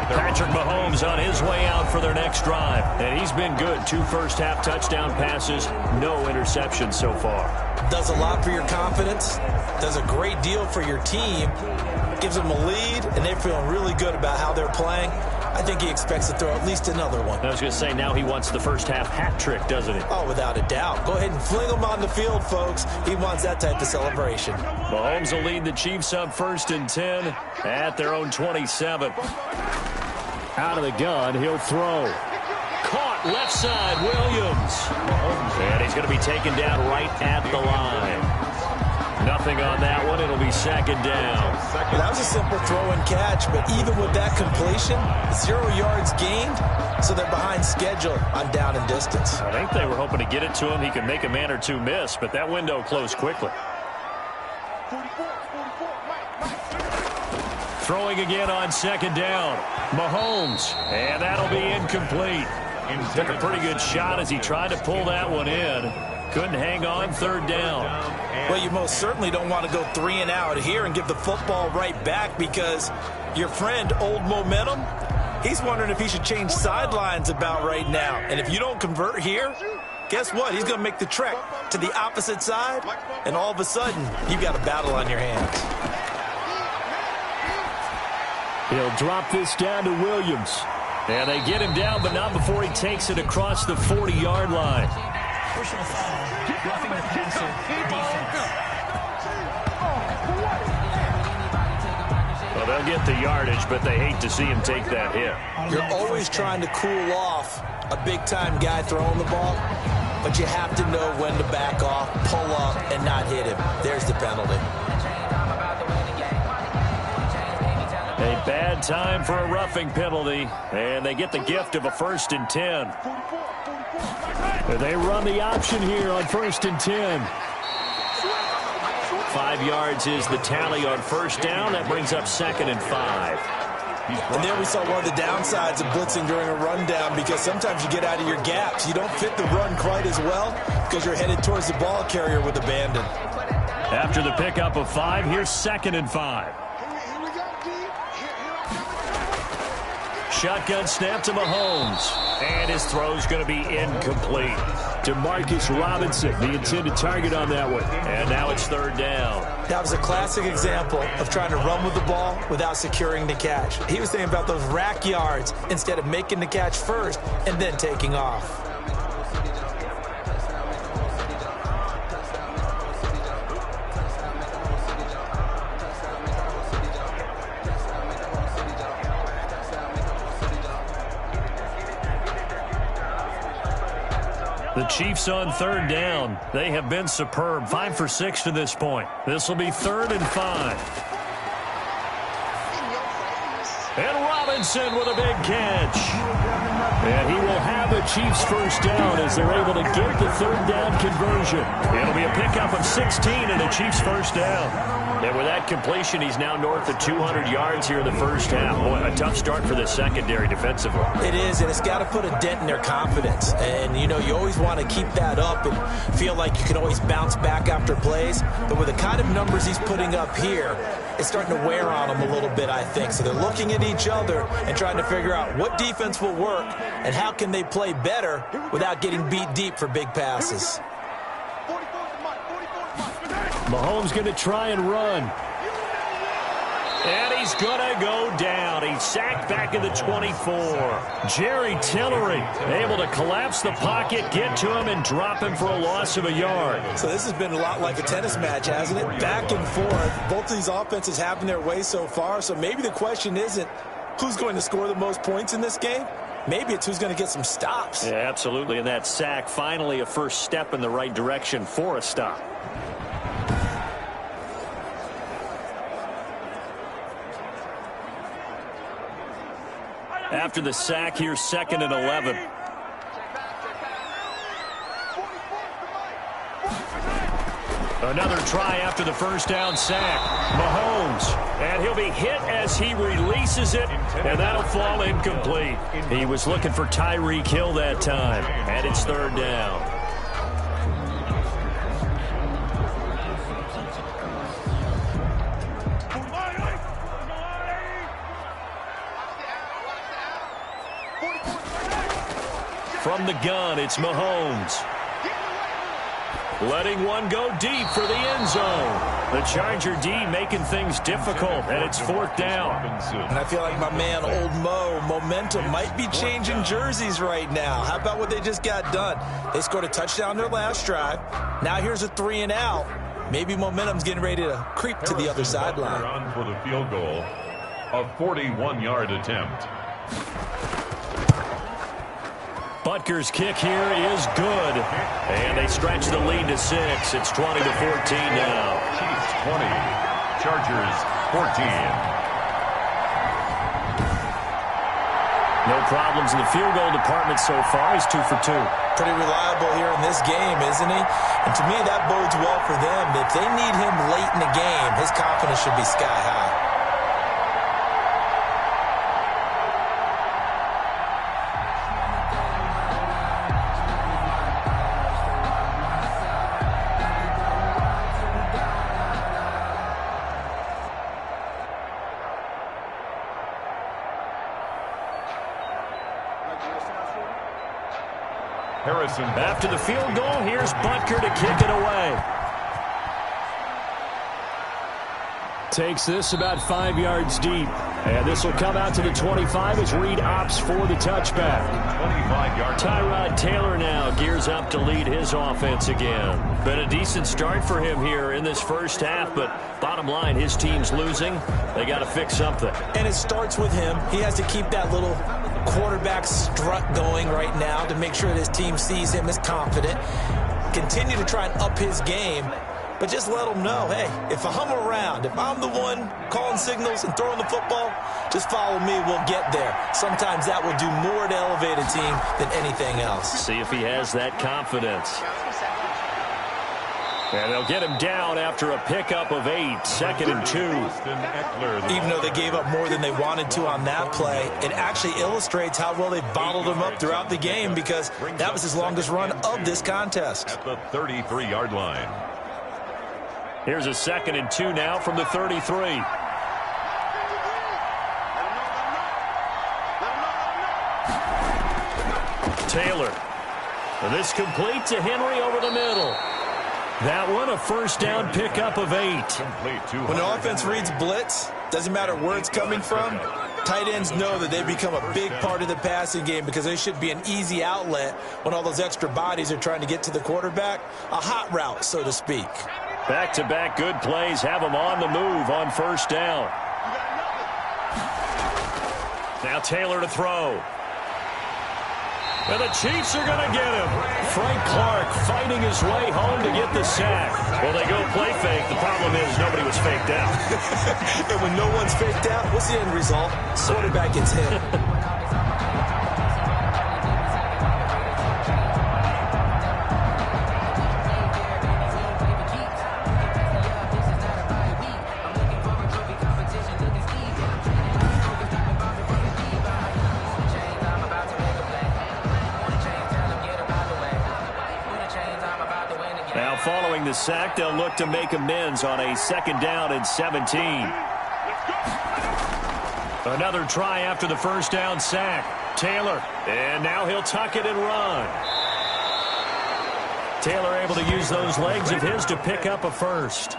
Patrick Mahomes on his way out for their next drive. And he's been good. 2 first-half touchdown passes, no interceptions so far. Does a lot for your confidence, does a great deal for your team, gives them a lead, and they're feeling really good about how they're playing. I think he expects to throw at least another one. I was going to say, now he wants the first-half hat trick, doesn't he? Oh, without a doubt. Go ahead and fling him on the field, folks. He wants that type of celebration. Mahomes will lead the Chiefs up 1st and 10 at their own 27. Out of the gun, he'll throw. Caught left side, Williams. And he's going to be taken down right at the line. Nothing on that one. It'll be 2nd down. Well, that was a simple throw and catch, but even with that completion, 0 yards gained, so they're behind schedule on down and distance. I think they were hoping to get it to him. He could make a man or two miss, but that window closed quickly. Throwing again on 2nd down. Mahomes, and that'll be incomplete. Took a pretty good shot as he tried to pull that one in. Couldn't hang on 3rd down. Well, you most certainly don't want to go 3 and out here and give the football right back, because your friend, Old Momentum, he's wondering if he should change sidelines about right now. And if you don't convert here, guess what? He's going to make the trek to the opposite side, and all of a sudden, you've got a battle on your hands. He'll drop this down to Williams. And they get him down, but not before he takes it across the 40-yard line. Personal foul, roughing the passer, defense. Well, they'll get the yardage, but they hate to see him take that hit. You're always trying to cool off a big-time guy throwing the ball, but you have to know when to back off, pull up, and not hit him. There's the penalty. A bad time for a roughing penalty, and they get the gift of a 1st and 10. They run the option here on 1st and 10. 5 yards is the tally on 1st down. That brings up 2nd and 5. And there we saw one of the downsides of blitzing during a rundown, because sometimes you get out of your gaps. You don't fit the run quite as well because you're headed towards the ball carrier with abandon. After the pickup of 5, here's 2nd and 5. Shotgun snap to Mahomes. And his throw's going to be incomplete. Demarcus Robinson, the intended target on that one. And now it's 3rd down. That was a classic example of trying to run with the ball without securing the catch. He was thinking about those rack yards instead of making the catch first and then taking off. The Chiefs on 3rd down. They have been superb. 5 for 6 to this point. This will be 3rd and 5. And Robinson with a big catch. And he will have a Chiefs 1st down as they're able to get the 3rd down conversion. It'll be a pickup of 16 and a Chiefs 1st down. And with that completion, he's now north of 200 yards here in the 1st half. Boy, a tough start for the secondary defensively. It is, and it's got to put a dent in their confidence. And, you know, you always want to keep that up and feel like you can always bounce back after plays. But with the kind of numbers he's putting up here, it's starting to wear on them a little bit, I think. So they're looking at each other and trying to figure out what defense will work and how can they play better without getting beat deep for big passes. Mahomes going to try and run. And he's going to go down. He's sacked back in the 24. Jerry Tillery able to collapse the pocket, get to him, and drop him for a loss of a yard. So this has been a lot like a tennis match, hasn't it? Back and forth. Both of these offenses having their way so far. So maybe the question isn't who's going to score the most points in this game. Maybe it's who's going to get some stops. Yeah, absolutely. And that sack, finally a first step in the right direction for a stop. After the sack, here's 2nd and 11. Another try after the 1st down sack. Mahomes, and he'll be hit as he releases it, and that'll fall incomplete. He was looking for Tyreek Hill that time, and it's 3rd down. From the gun, it's Mahomes. Letting one go deep for the end zone. The Charger D making things difficult, and it's 4th down. And I feel like my man, Old Mo, Momentum, might be changing jerseys right now. How about what they just got done? They scored a touchdown their last drive. Now here's a 3 and out. Maybe Momentum's getting ready to creep to the other sideline. On for the field goal, a 41-yard attempt. Butker's kick here is good. And they stretch the lead to 6. It's 20 to 14 now. Chiefs 20, Chargers 14. No problems in the field goal department so far. He's 2 for 2. Pretty reliable here in this game, isn't he? And to me, that bodes well for them. If they need him late in the game, his confidence should be sky high. Harrison. After the field goal, here's Butker to kick it away. Takes this about 5 yards deep. And this will come out to the 25 as Reed opts for the touchback. 25-yard. Tyrod Taylor now gears up to lead his offense again. Been a decent start for him here in this first half, but bottom line, his team's losing. They got to fix something. And it starts with him. He has to keep that little quarterback strut going right now to make sure that his team sees him as confident. Continue to try and up his game. But just let them know, hey, if I'm around, if I'm the one calling signals and throwing the football, just follow me, we'll get there. Sometimes that will do more to elevate a team than anything else. See if he has that confidence. And they'll get him down after a pickup of 8, 2nd and 2. Even though they gave up more than they wanted to on that play, it actually illustrates how well they bottled him up throughout the game because that was his longest run of this contest. At the 33-yard line. Here's a 2nd and 2 now from the 33. Taylor. And this complete to Henry over the middle. That one a first down pickup of 8. When the offense reads blitz, doesn't matter where it's coming from, tight ends know that they become a big part of the passing game because they should be an easy outlet when all those extra bodies are trying to get to the quarterback. A hot route, so to speak. Back-to-back good plays have them on the move on first down. Now Taylor to throw. And the Chiefs are going to get him. Frank Clark fighting his way home to get the sack. Well, they go play fake. The problem is nobody was faked out. And when no one's faked out, what's the end result? Quarterback gets hit. Following the sack, they'll look to make amends on a 2nd down and 17. Another try after the first down sack. Taylor, and now he'll tuck it and run. Taylor able to use those legs of his to pick up a first.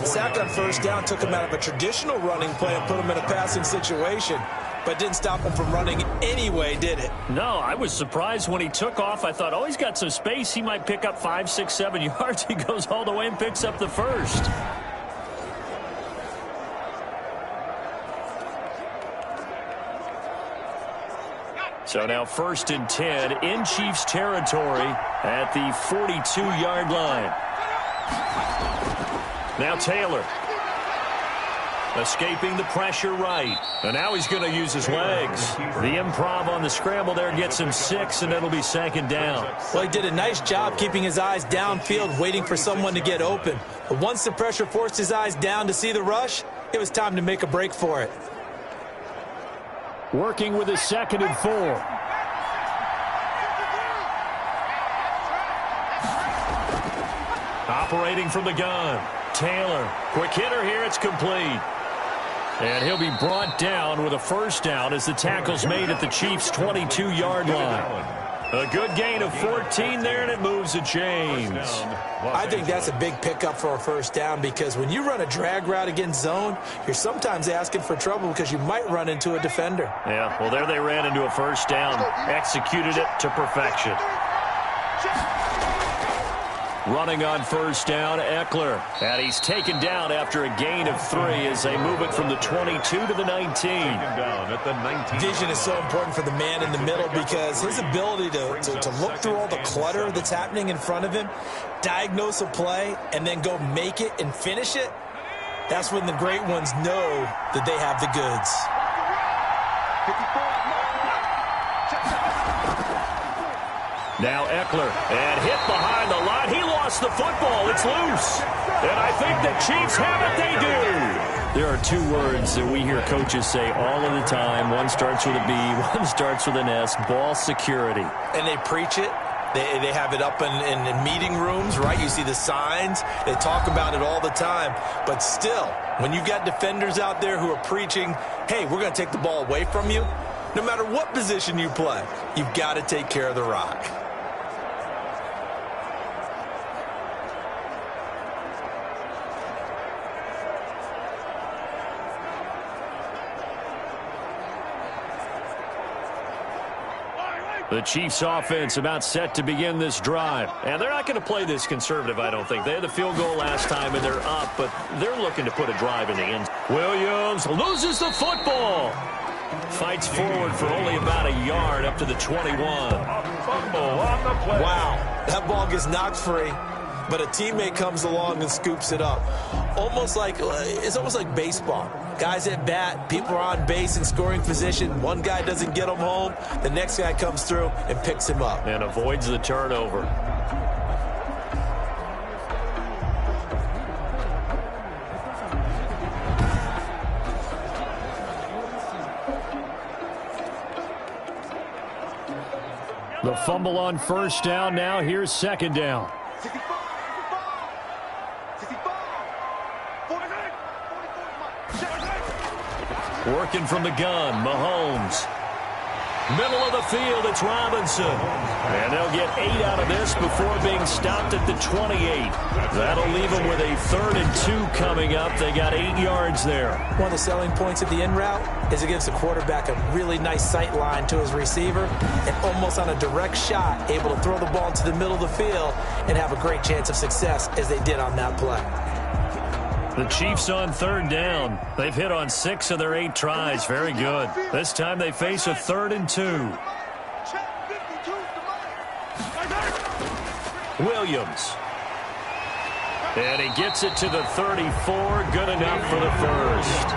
Sack on first down took him out of a traditional running play and put him in a passing situation. But didn't stop him from running anyway, did it? No, I was surprised when he took off. I thought, oh, he's got some space. He might pick up 5, 6, 7 yards. He goes all the way and picks up the first. So now 1st and 10 in Chiefs territory at the 42-yard line. Now Taylor. Escaping the pressure right. And now he's going to use his legs. The improv on the scramble there gets him 6, and it'll be 2nd down. Well, he did a nice job keeping his eyes downfield, waiting for someone to get open. But once the pressure forced his eyes down to see the rush, it was time to make a break for it. Working with his 2nd and 4. Operating from the gun. Taylor. Quick hitter here. It's complete. And he'll be brought down with a first down as the tackle's made at the Chiefs' 22-yard line. A good gain of 14 there, and it moves the chains. I think that's a big pickup for a first down because when you run a drag route against zone, you're sometimes asking for trouble because you might run into a defender. Yeah, well, there they ran into a first down. Executed it to perfection. Running on first down, Eckler. And he's taken down after a gain of 3 as they move it from the 22 to the 19. Vision is so important for the man in the middle because his ability to look through all the clutter that's happening in front of him, diagnose a play, and then go make it and finish it, that's when the great ones know that they have the goods. Now Eckler, and hit behind the line. He lost the football. It's loose. And I think the Chiefs have it. They do. There are 2 words that we hear coaches say all of the time. One starts with a B, one starts with an S. Ball security. And they preach it. They have it up in meeting rooms, right? You see the signs. They talk about it all the time. But still, when you got defenders out there who are preaching, hey, we're going to take the ball away from you, no matter what position you play, you've got to take care of the rock. The Chiefs offense about set to begin this drive. And they're not going to play this conservative, I don't think. They had the field goal last time, and they're up, but they're looking to put a drive in the end. Williams loses the football. Fights forward for only about a yard up to the 21. Wow, that ball gets knocked free, but a teammate comes along and scoops it up. It's almost like baseball. Guys at bat, people are on base in scoring position. One guy doesn't get him home. The next guy comes through and picks him up. And avoids the turnover. The fumble on first down now. Here's second down. Working from the gun, Mahomes. Middle of the field, it's Robinson. And they'll get 8 out of this before being stopped at the 28. That'll leave them with a 3rd and 2 coming up. They got 8 yards there. One of the selling points of the in route is it gives the quarterback a really nice sight line to his receiver and almost on a direct shot able to throw the ball into the middle of the field and have a great chance of success as they did on that play. The Chiefs on 3rd down. They've hit on 6 of their 8 tries. Very good. This time they face a 3rd and 2. Williams. And he gets it to the 34. Good enough for the first.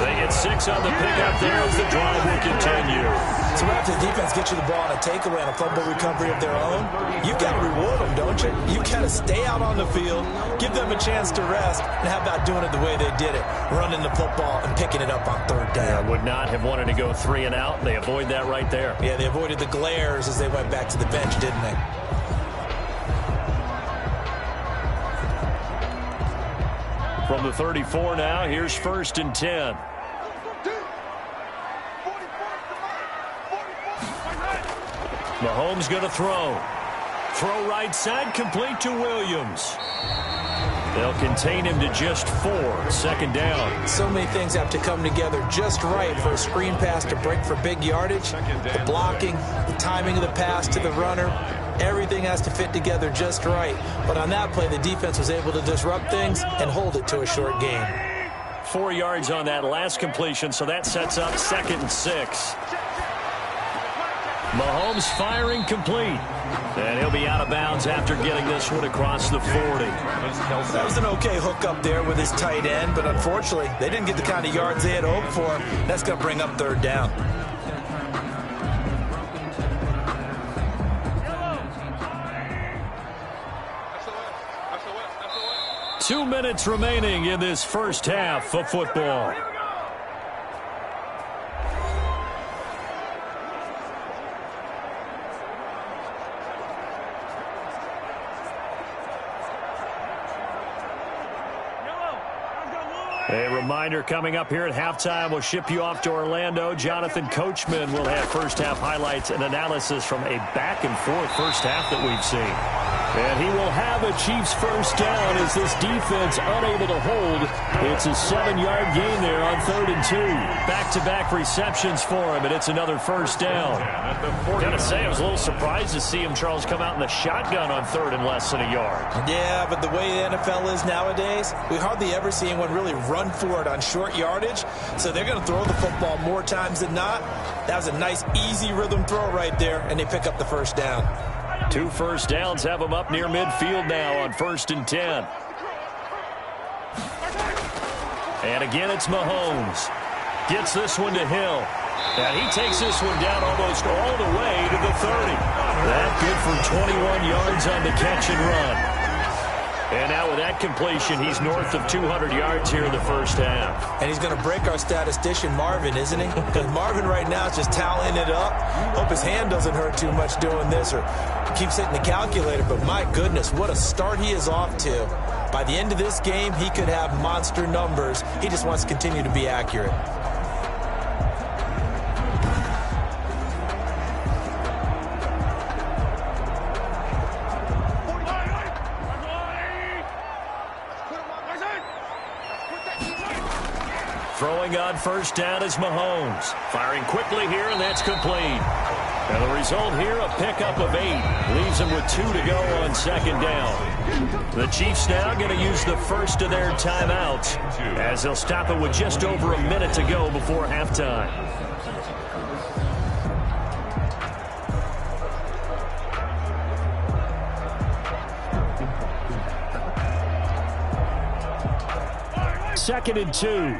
They get 6 on the pickup there as the drive will continue. So after the defense gets you the ball on a takeaway and a fumble recovery of their own, you've got to reward them, don't you? You've got to stay out on the field, give them a chance to rest, and how about doing it the way they did it, running the football and picking it up on 3rd down. Would not have wanted to go 3 and out. They avoid that right there. Yeah, they avoided the glares as they went back to the bench, didn't they? From the 34 now, here's 1st and 10. Mahomes going to throw. Throw right side, complete to Williams. They'll contain him to just 4. 2nd down. So many things have to come together just right for a screen pass to break for big yardage. The blocking, the timing of the pass to the runner, everything has to fit together just right. But on that play, the defense was able to disrupt things and hold it to a short gain. 4 yards on that last completion, so that sets up 2nd and 6. Mahomes firing complete. And he'll be out of bounds after getting this one across the 40. That was an okay hook up there with his tight end, but unfortunately, they didn't get the kind of yards they had hoped for. That's going to bring up 3rd down. Two minutes remaining in this first half of football. A reminder coming up here at halftime. We'll ship you off to Orlando. Jonathan Coachman will have first half highlights and analysis from a back-and-forth first half that we've seen. And he will have a Chiefs first down as this defense unable to hold. It's a 7-yard gain there on 3rd and 2. Back-to-back receptions for him, and it's another first down. Gotta say, I was a little surprised to see him, Charles, come out in the shotgun on 3rd and less than a yard. Yeah, but the way the NFL is nowadays, we hardly ever see anyone really run for it on short yardage. So they're going to throw the football more times than not. That was a nice, easy rhythm throw right there, and they pick up the first down. 2 first downs have them up near midfield now on 1st and 10. And again, it's Mahomes. Gets this one to Hill. And he takes this one down almost all the way to the 30. That good for 21 yards on the catch and run. And now with that completion, he's north of 200 yards here in the first half. And he's going to break our statistician, Marvin, isn't he? Because Marvin right now is just tallying it up. Hope his hand doesn't hurt too much doing this or keeps hitting the calculator. But my goodness, what a start he is off to. By the end of this game, he could have monster numbers. He just wants to continue to be accurate. throwing on first down is Mahomes. Firing quickly here, and that's complete. And the result here, a pickup of 8. Leaves them with 2 to go on second down. The Chiefs now going to use the first of their timeouts as they'll stop it with just over a minute to go before halftime. Second and 2.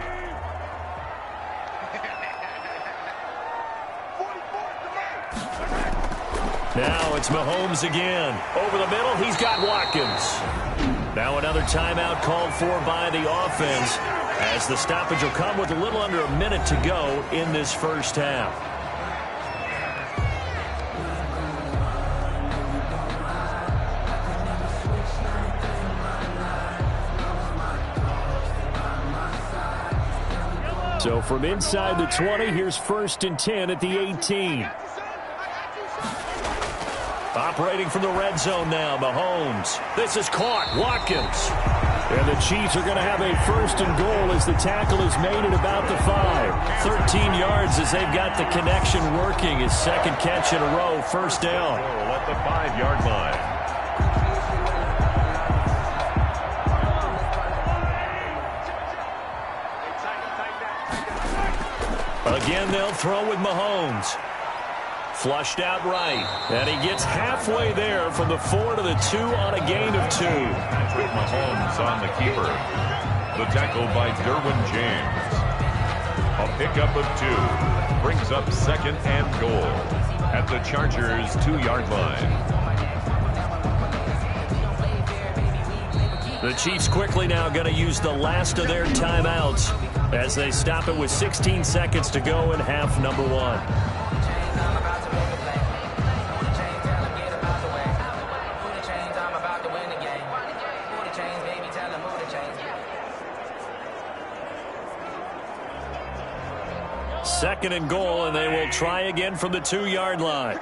Now it's Mahomes again. Over the middle, he's got Watkins. Now another timeout called for by the offense as the stoppage will come with a little under a minute to go in this first half. So from inside the 20, here's 1st and 10 at the 18. Operating from the red zone now, Mahomes. This is caught. Watkins. And the Chiefs are going to have a 1st and goal as the tackle is made at about the 5. 13 yards as they've got the connection working. His second catch in a row, 1st down. At the 5-yard line. Again, they'll throw with Mahomes. Flushed out right. And he gets halfway there from the 4 to the 2 on a gain of 2. Patrick Mahomes on the keeper. The tackle by Derwin James. A pickup of 2. Brings up 2nd and goal at the Chargers' 2-yard line. The Chiefs quickly now going to use the last of their timeouts as they stop it with 16 seconds to go in half number 1. Second and goal, and they will try again from the 2-yard line.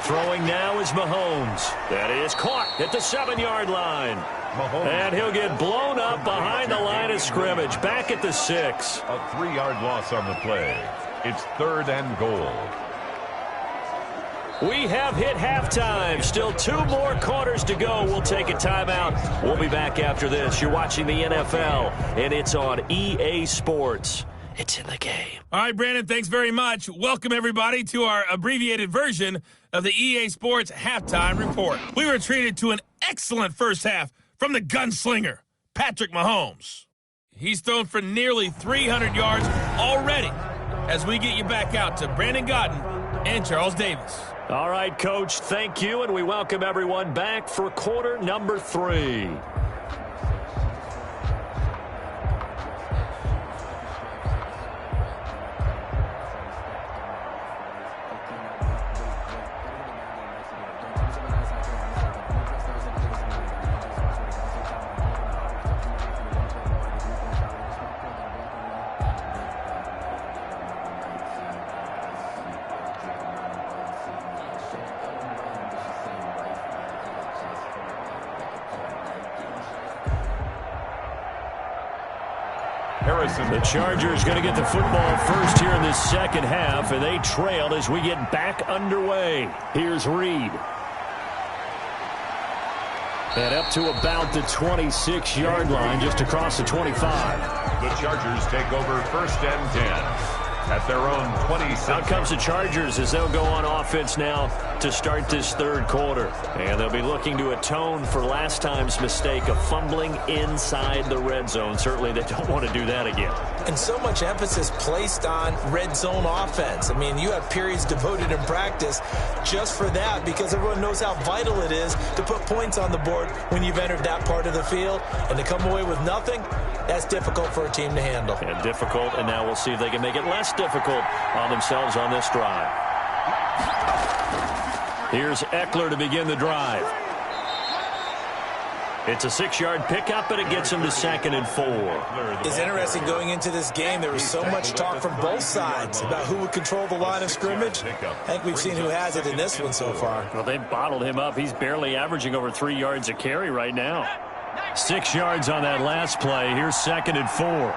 Throwing now is Mahomes. That is caught at the 7-yard line. Mahomes. And he'll get blown up behind the line of scrimmage, back at the 6. A 3-yard loss on the play. It's 3rd and goal. We have hit halftime. Still 2 more quarters to go. We'll take a timeout. We'll be back after this. You're watching the NFL, and it's on EA Sports. It's in the game. All right, Brandon, thanks very much. Welcome, everybody, to our abbreviated version of the EA Sports Halftime Report. We were treated to an excellent first half from the gunslinger, Patrick Mahomes. He's thrown for nearly 300 yards already as we get you back out to Brandon Gotten and Charles Davis. All right, Coach, thank you, and we welcome everyone back for quarter number 3. Harrison. The Chargers going to get the football first here in this second half, and they trailed as we get back underway. Here's Reed. And up to about the 26-yard line, just across the 25. The Chargers take over 1st and 10 at their own 26. Out comes the Chargers as they'll go on offense now to start this third quarter. And they'll be looking to atone for last time's mistake of fumbling inside the red zone. Certainly they don't want to do that again. And so much emphasis placed on red zone offense. I mean, you have periods devoted in practice just for that because everyone knows how vital it is to put points on the board when you've entered that part of the field. And to come away with nothing, that's difficult for a team to handle. And difficult, and now we'll see if they can make it less difficult on themselves on this drive. Here's Eckler to begin the drive. It's a 6-yard pickup, and it gets him to 2nd and 4. It's interesting going into this game. There was so much talk from both sides about who would control the line of scrimmage. I think we've seen who has it in this one so far. Well, they bottled him up. He's barely averaging over 3 yards a carry right now. 6 yards on that last play. Here's 2nd and 4.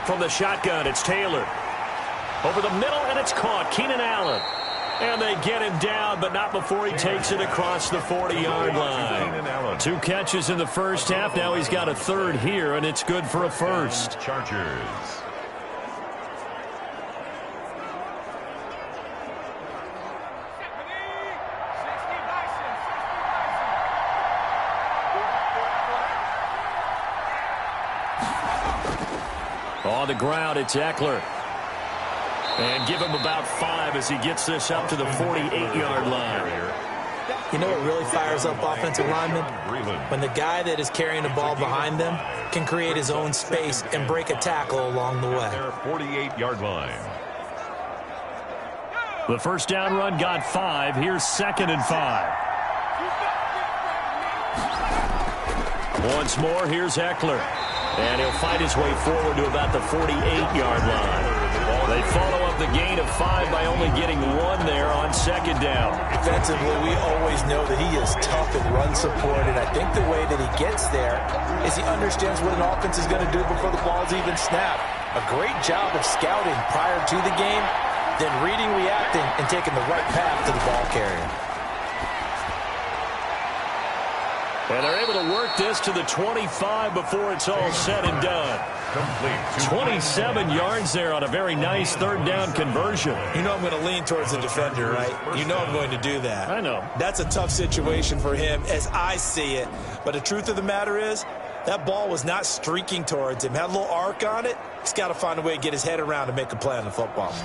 From the shotgun, it's Taylor. Over the middle, and it's caught. Keenan Allen. And they get him down, but not before he takes it across the 40-yard line. 2 catches in the first half. Now he's got a third here, and it's good for a first. Chargers. On the ground, it's Eckler. And give him about 5 as he gets this up to the 48-yard line. You know what really fires up offensive linemen? When the guy that is carrying the ball behind them can create his own space and break a tackle along the way. Their 48-yard line. The first down run got 5. Here's 2nd and 5. Once more, here's Eckler. And he'll fight his way forward to about the 48-yard line. They follow up the gain of 5 by only getting 1 there on 2nd down. Defensively, we always know that he is tough and run support, and I think the way that he gets there is he understands what an offense is going to do before the ball's even snapped. A great job of scouting prior to the game, then reading, reacting, and taking the right path to the ball carrier. And they're able to work this to the 25 before it's all said and done. 27 yards there on a very nice 3rd down conversion. You know I'm going to lean towards the defender, right? You know I'm going to do that. I know. That's a tough situation for him as I see it. But the truth of the matter is, that ball was not streaking towards him. Had a little arc on it. He's got to find a way to get his head around and make a play on the football.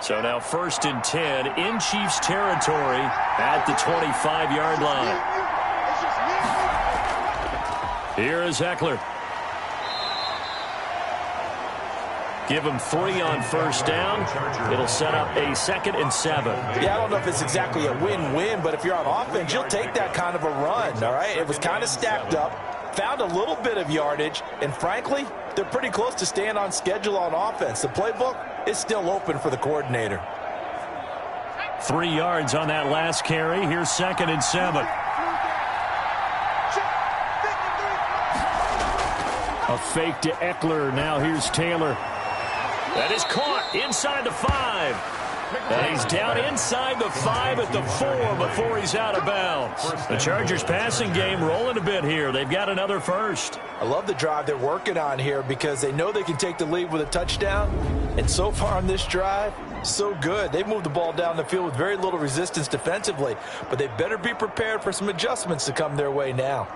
So now 1st and 10 in Chiefs territory at the 25-yard line. Here is Eckler. Give him 3 on 1st down. It'll set up a 2nd and 7. Yeah, I don't know if it's exactly a win-win, but if you're on offense, you'll take that kind of a run, all right? It was kind of stacked up, found a little bit of yardage, and frankly, they're pretty close to staying on schedule on offense. The playbook is still open for the coordinator. 3 yards on that last carry. Here's 2nd and 7. A fake to Eckler. Now here's Taylor. That is caught inside the 5. And he's down inside the 5 at the 4 before he's out of bounds. The Chargers passing game rolling a bit here. They've got another first. I love the drive they're working on here because they know they can take the lead with a touchdown. And so far on this drive, so good. They've moved the ball down the field with very little resistance defensively. But they better be prepared for some adjustments to come their way now.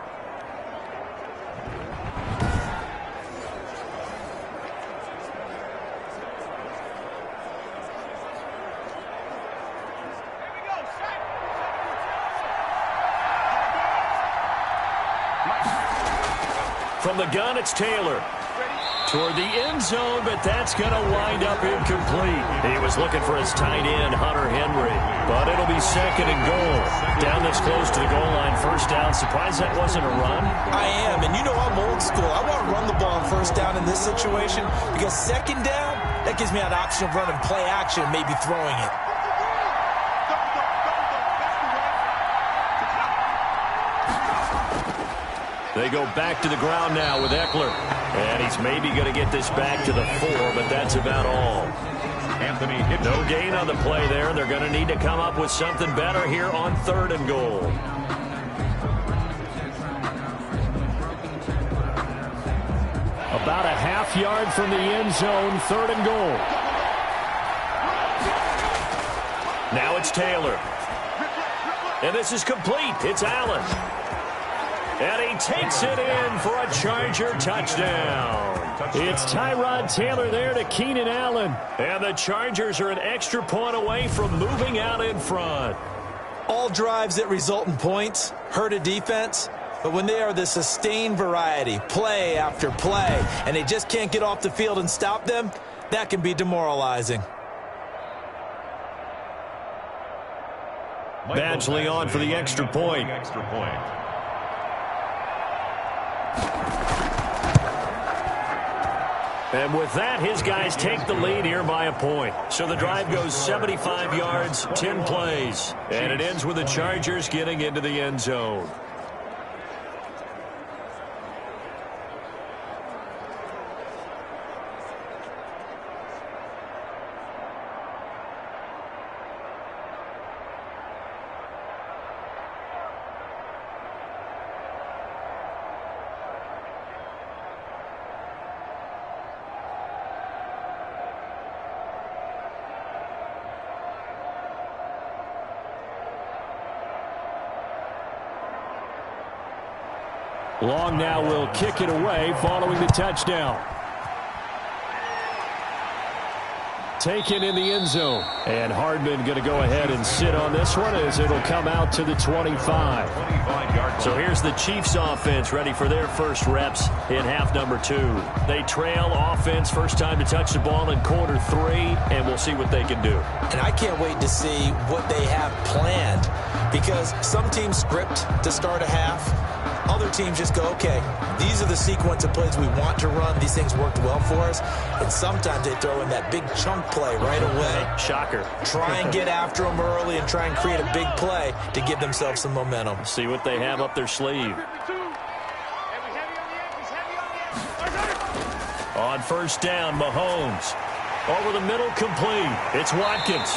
From the gun, it's Taylor. Toward the end zone, but that's going to wind up incomplete. He was looking for his tight end, Hunter Henry. But it'll be 2nd and goal. Down this close to the goal line, 1st down. Surprised that wasn't a run? I am, and you know I'm old school. I want to run the ball on 1st down in this situation because 2nd down, that gives me an option of running play action and maybe throwing it. They go back to the ground now with Eckler. And he's maybe going to get this back to the 4, but that's about all. Anthony Hitchens. No gain on the play there. They're going to need to come up with something better here on 3rd and goal. About a half yard from the end zone, 3rd and goal. Now it's Taylor. And this is complete. It's Allen. And he takes it in for a Charger touchdown. It's Tyrod Taylor there to Keenan Allen. And the Chargers are an extra point away from moving out in front. All drives that result in points hurt a defense, but when they are the sustained variety, play after play, and they just can't get off the field and stop them, that can be demoralizing. Badgley on for the extra point. And with that, his guys take the lead here by a point. So the drive goes 75 yards, 10 plays. And it ends with the Chargers getting into the end zone. Long now will kick it away following the touchdown. Taken in the end zone. And Hardman going to go ahead and sit on this one as it'll come out to the 25. So here's the Chiefs offense ready for their first reps in half number 2. They trail offense first time to touch the ball in quarter 3, and we'll see what they can do. And I can't wait to see what they have planned, because some teams script to start a half. Other teams just go, okay, these are the sequence of plays we want to run. These things worked well for us. And sometimes they throw in that big chunk play right away. Shocker. Try and get after them early and try and create a big play to give themselves some momentum. See what they have up their sleeve. On first down, Mahomes. Over the middle, complete. It's Watkins.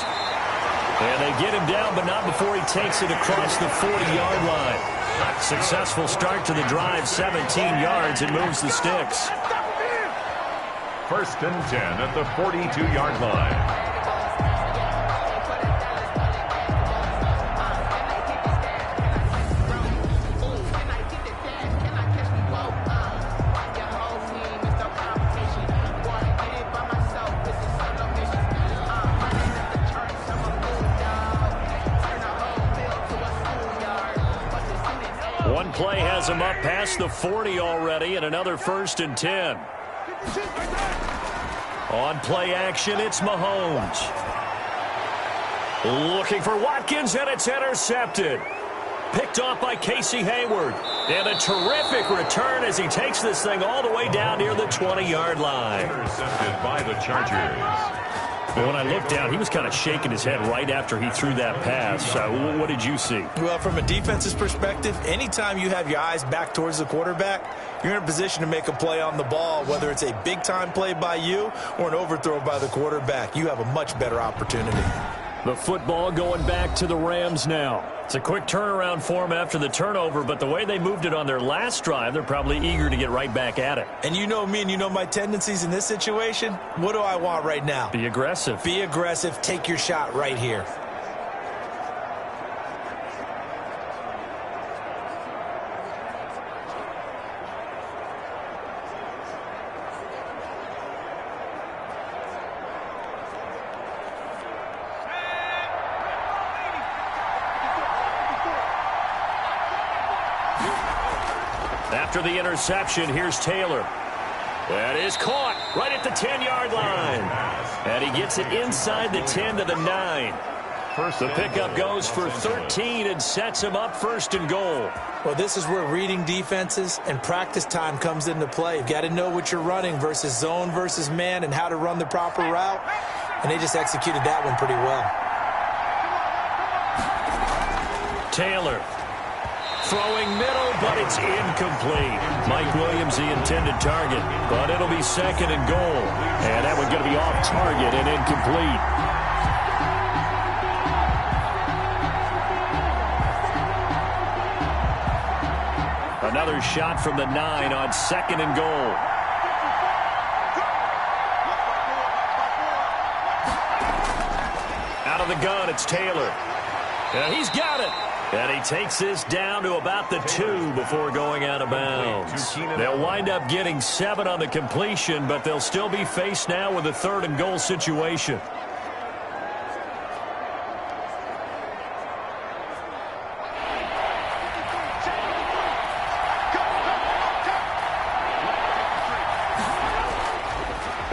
And they get him down, but not before he takes it across the 40-yard line. Successful start to the drive, 17 yards, and moves the sticks. First and 10 at the 42-yard line. One play has him up past the 40 already, and another first and 10. On play action, it's Mahomes. Looking for Watkins, and it's intercepted. Picked off by Casey Hayward. And a terrific return as he takes this thing all the way down near the 20-yard line. Intercepted by the Chargers. Well, when I looked down, he was kind of shaking his head right after he threw that pass. What did you see? Well, from a defense's perspective, anytime you have your eyes back towards the quarterback, you're in a position to make a play on the ball, whether it's a big-time play by you or an overthrow by the quarterback. You have a much better opportunity. The football going back to the Rams now. It's a quick turnaround for them after the turnover, but the way they moved it on their last drive, they're probably eager to get right back at it. And you know me and you know my tendencies in this situation. What do I want right now? Be aggressive. Be aggressive. Take your shot right here. After the interception, here's Taylor. That is caught right at the 10-yard line. And he gets it inside the 10 to the 9. The pickup goes for 13 and sets him up first and goal. Well, this is where reading defenses and practice time comes into play. You've got to know what you're running versus zone versus man and how to run the proper route. And they just executed that one pretty well. Taylor. Throwing middle, but it's incomplete. Mike Williams, the intended target, but it'll be second and goal. And that one's going to be off target and incomplete. Another shot from the 9 on second and goal. Out of the gun, it's Taylor. And he's got it. And he takes this down to about the 2 before going out of bounds. They'll wind up getting 7 on the completion, but they'll still be faced now with a third and goal situation.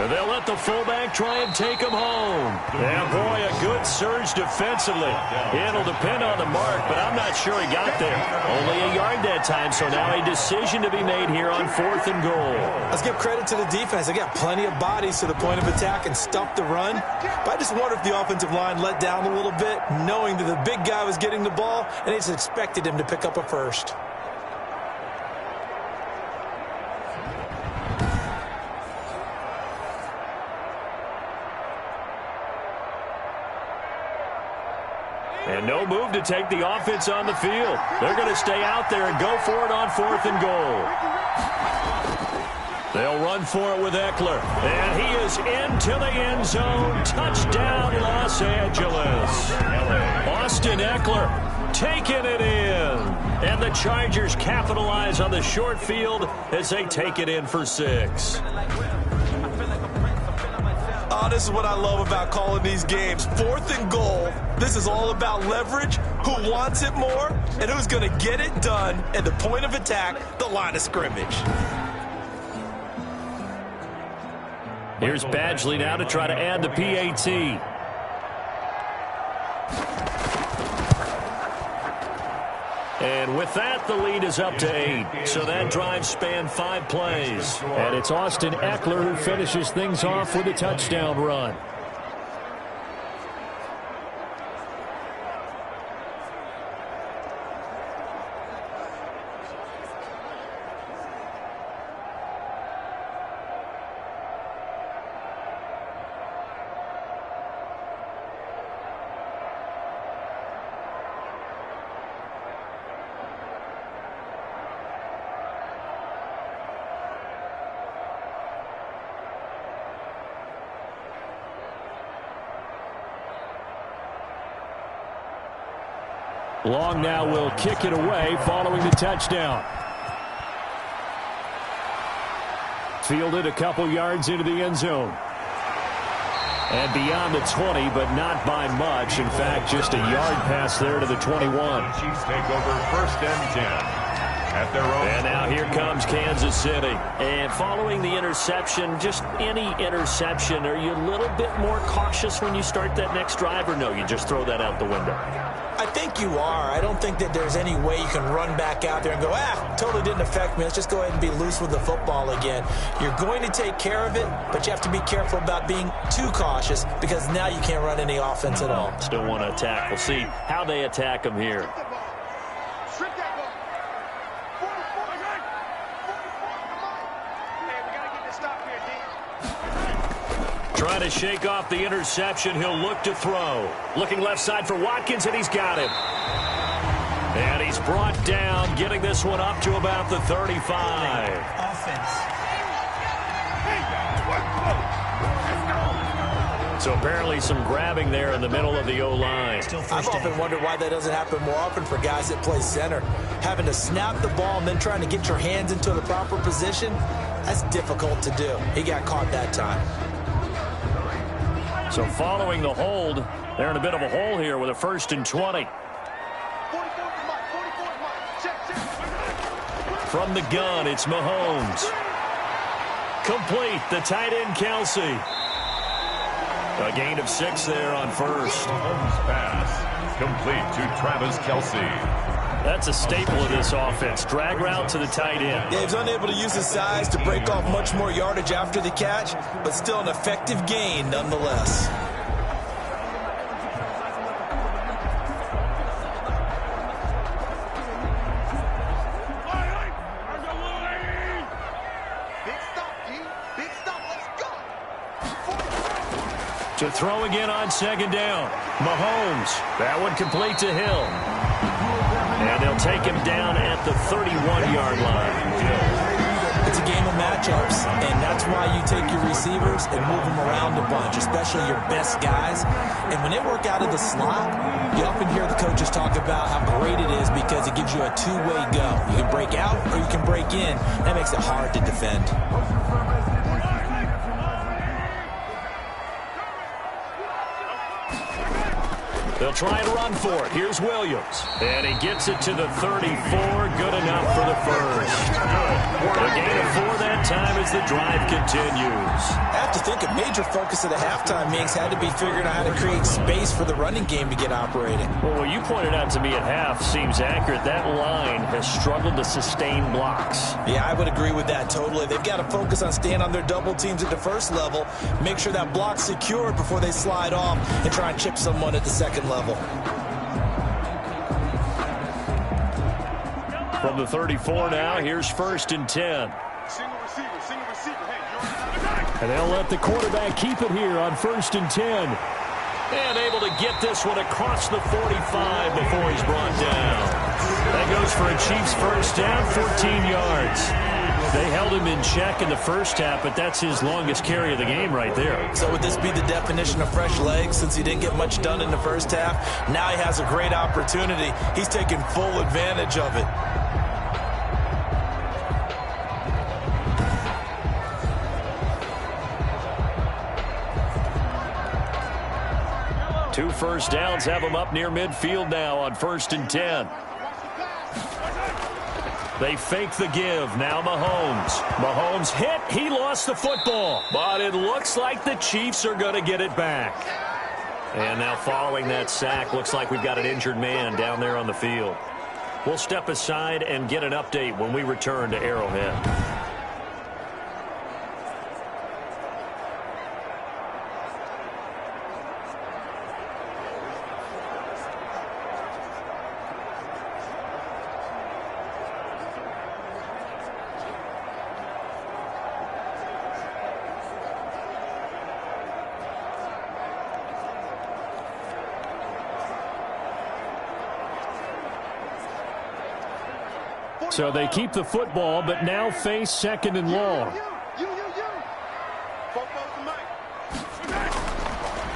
They'll let the fullback try and take him home. And, boy, a good surge defensively. It'll depend on the mark, but I'm not sure he got there. Only a yard that time, so now a decision to be made here on 4th and goal. Let's give credit to the defense. They got plenty of bodies to the point of attack and stuffed the run. But I just wonder if the offensive line let down a little bit, knowing that the big guy was getting the ball, and they just expected him to pick up a first. And no move to take the offense on the field. They're going to stay out there and go for it on 4th and goal. They'll run for it with Eckler. And he is into the end zone. Touchdown, Los Angeles. Austin Eckler taking it in. And the Chargers capitalize on the short field as they take it in for 6. Oh, this is what I love about calling these games. 4th and goal. This is all about leverage, who wants it more, and who's going to get it done at the point of attack, the line of scrimmage. Here's Badgley now to try to add the PAT. And with that, the lead is up to 8. So that drive spanned 5 plays. And it's Austin Eckler who finishes things off with a touchdown run. Long now will kick it away following the touchdown. Fielded a couple yards into the end zone. And beyond the 20, but not by much. In fact, just a yard pass there to the 21. Chiefs take over 1st and 10. At their own. And now here comes Kansas City. And following the interception, just any interception, are you a little bit more cautious when you start that next drive, or no, you just throw that out the window? I think you are. I don't think that there's any way you can run back out there and go, totally didn't affect me. Let's just go ahead and be loose with the football again. You're going to take care of it, but you have to be careful about being too cautious because now you can't run any offense at all. Still want to attack. We'll see how they attack them here. Trying to shake off the interception. He'll look to throw. Looking left side for Watkins, and he's got him. And he's brought down, getting this one up to about the 35. Offense. So apparently some grabbing there in the middle of the O-line. I've often wondered why that doesn't happen more often for guys that play center. Having to snap the ball and then trying to get your hands into the proper position, that's difficult to do. He got caught that time. So following the hold, they're in a bit of a hole here with a 1st and 20. From the gun, it's Mahomes. Complete, the tight end, Kelsey. A gain of 6 there on 1st. Mahomes pass. Complete to Travis Kelsey. That's a staple of this offense. Drag route to the tight end. Yeah, he was unable to use his size to break off much more yardage after the catch, but still an effective gain nonetheless. To throw again on 2nd down. Mahomes. That one complete to Hill. And they'll take him down at the 31-yard line. It's a game of matchups, and that's why you take your receivers and move them around a bunch, especially your best guys. And when they work out of the slot, you often hear the coaches talk about how great it is because it gives you a two-way go. You can break out or you can break in. That makes it hard to defend. They'll try and run for it. Here's Williams. And he gets it to the 34. Good enough for the first. A gain of 4 that time as the drive continues. I have to think a major focus of the halftime meetings had to be figuring out how to create space for the running game to get operating. Well, what you pointed out to me at half seems accurate. That line has struggled to sustain blocks. Yeah, I would agree with that totally. They've got to focus on staying on their double teams at the first level, make sure that block's secure before they slide off and try and chip someone at the second level. From the 34 now, here's 1st and 10. And they'll let the quarterback keep it here on 1st and 10. And able to get this one across the 45 before he's brought down. That goes for a Chiefs first down, 14 yards. They held him in check in the first half, but that's his longest carry of the game right there. So would this be the definition of fresh legs since he didn't get much done in the first half? Now he has a great opportunity. He's taking full advantage of it. Two first downs have him up near midfield now on 1st and 10. They fake the give. Now Mahomes. Mahomes hit. He lost the football. But it looks like the Chiefs are going to get it back. And now following that sack, looks like we've got an injured man down there on the field. We'll step aside and get an update when we return to Arrowhead. So they keep the football, but now face 2nd and long.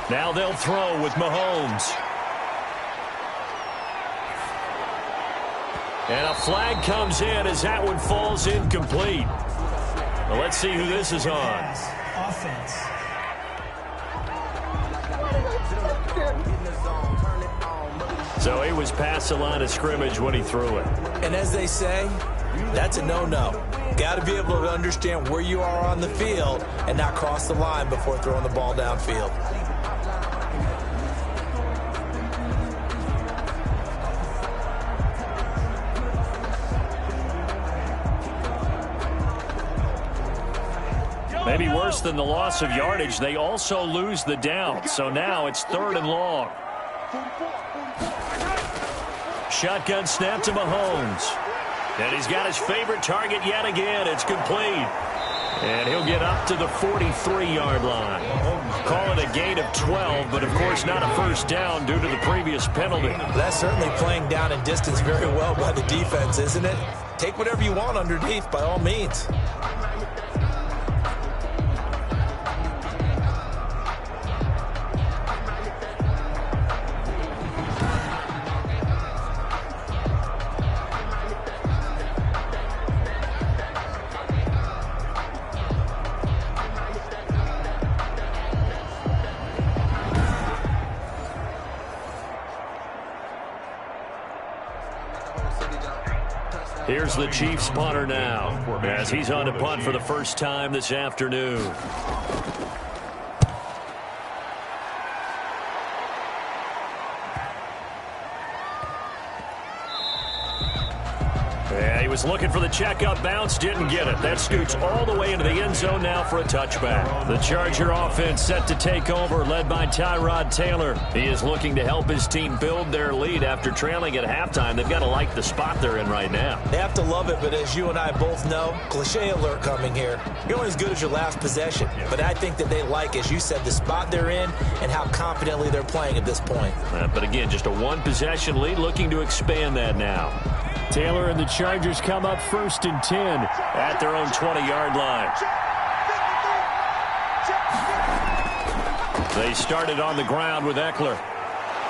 Now they'll throw with Mahomes. And a flag comes in as that one falls incomplete. Well, let's see who this is on. Offense. So he was past the line of scrimmage when he threw it. And as they say, that's a no-no. Got to be able to understand where you are on the field and not cross the line before throwing the ball downfield. Maybe worse than the loss of yardage, they also lose the down. So now it's 3rd and long. Shotgun snap to Mahomes. And he's got his favorite target yet again. It's complete. And he'll get up to the 43-yard line. Call it a gain of 12, but of course not a first down due to the previous penalty. That's certainly playing down in distance very well by the defense, isn't it? Take whatever you want underneath by all means. Here's the Chiefs punter now, as he's on to punt for the first time this afternoon. Yeah, he was looking for the checkup bounce, didn't get it. That scoots all the way into the end zone now for a touchback. The Charger offense set to take over, led by Tyrod Taylor. He is looking to help his team build their lead after trailing at halftime. They've got to like the spot they're in right now. They have to love it, but as you and I both know, cliche alert coming here. You're only as good as your last possession. But I think that they like, as you said, the spot they're in and how confidently they're playing at this point. But again, just a one-possession lead, looking to expand that now. Taylor and the Chargers come up 1st and 10 at their own 20-yard line. They started on the ground with Eckler.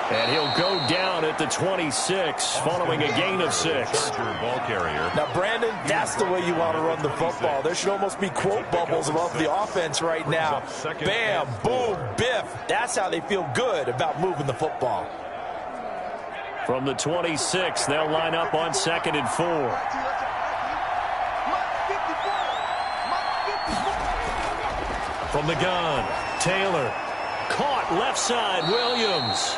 And he'll go down at the 26 following a gain of 6. Ball carrier. Now, Brandon, that's the way you want to run the football. There should almost be quote bubbles above the offense right now. Bam, boom, biff. That's how they feel good about moving the football. From the 26, they'll line up on 2nd and 4. From the gun, Taylor. Caught left side, Williams.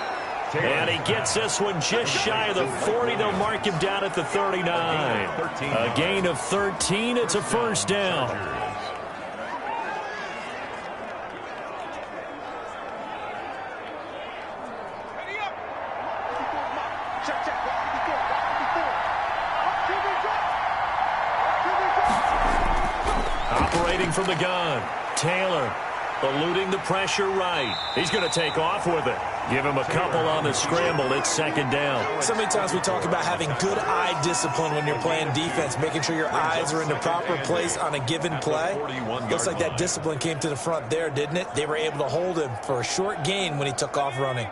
And he gets this one just shy of the 40. They'll mark him down at the 39. A gain of 13. It's a first down. Operating from the gun, Taylor. Eluding the pressure right. He's going to take off with it. Give him a couple on the scramble. It's 2nd down. So many times we talk about having good eye discipline when you're playing defense, making sure your eyes are in the proper place on a given play. Looks like that discipline came to the front there, didn't it? They were able to hold him for a short gain when he took off running.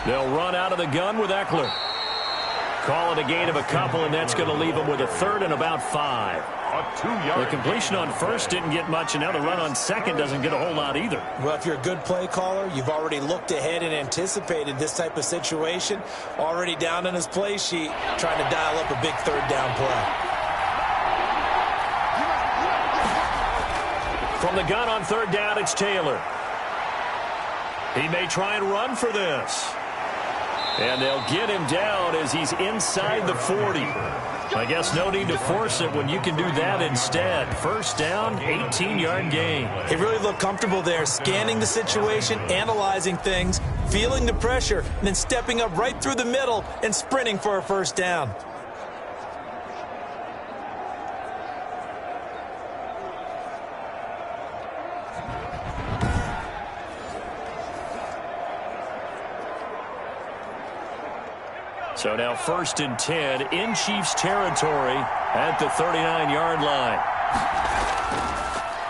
They'll run out of the gun with Eckler. Call it a gain of a couple, and that's going to leave them with a 3rd and about 5. The completion on 1st didn't get much, and now the run on 2nd doesn't get a whole lot either. Well, if you're a good play caller, you've already looked ahead and anticipated this type of situation. Already down in his play sheet, trying to dial up a big 3rd down play. From the gun on 3rd down, it's Taylor. He may try and run for this. And they'll get him down as he's inside the 40. I guess no need to force it when you can do that instead. First down, 18-yard gain. He really looked comfortable there, scanning the situation, analyzing things, feeling the pressure, and then stepping up right through the middle and sprinting for a first down. So now 1st and 10 in Chiefs territory at the 39-yard line.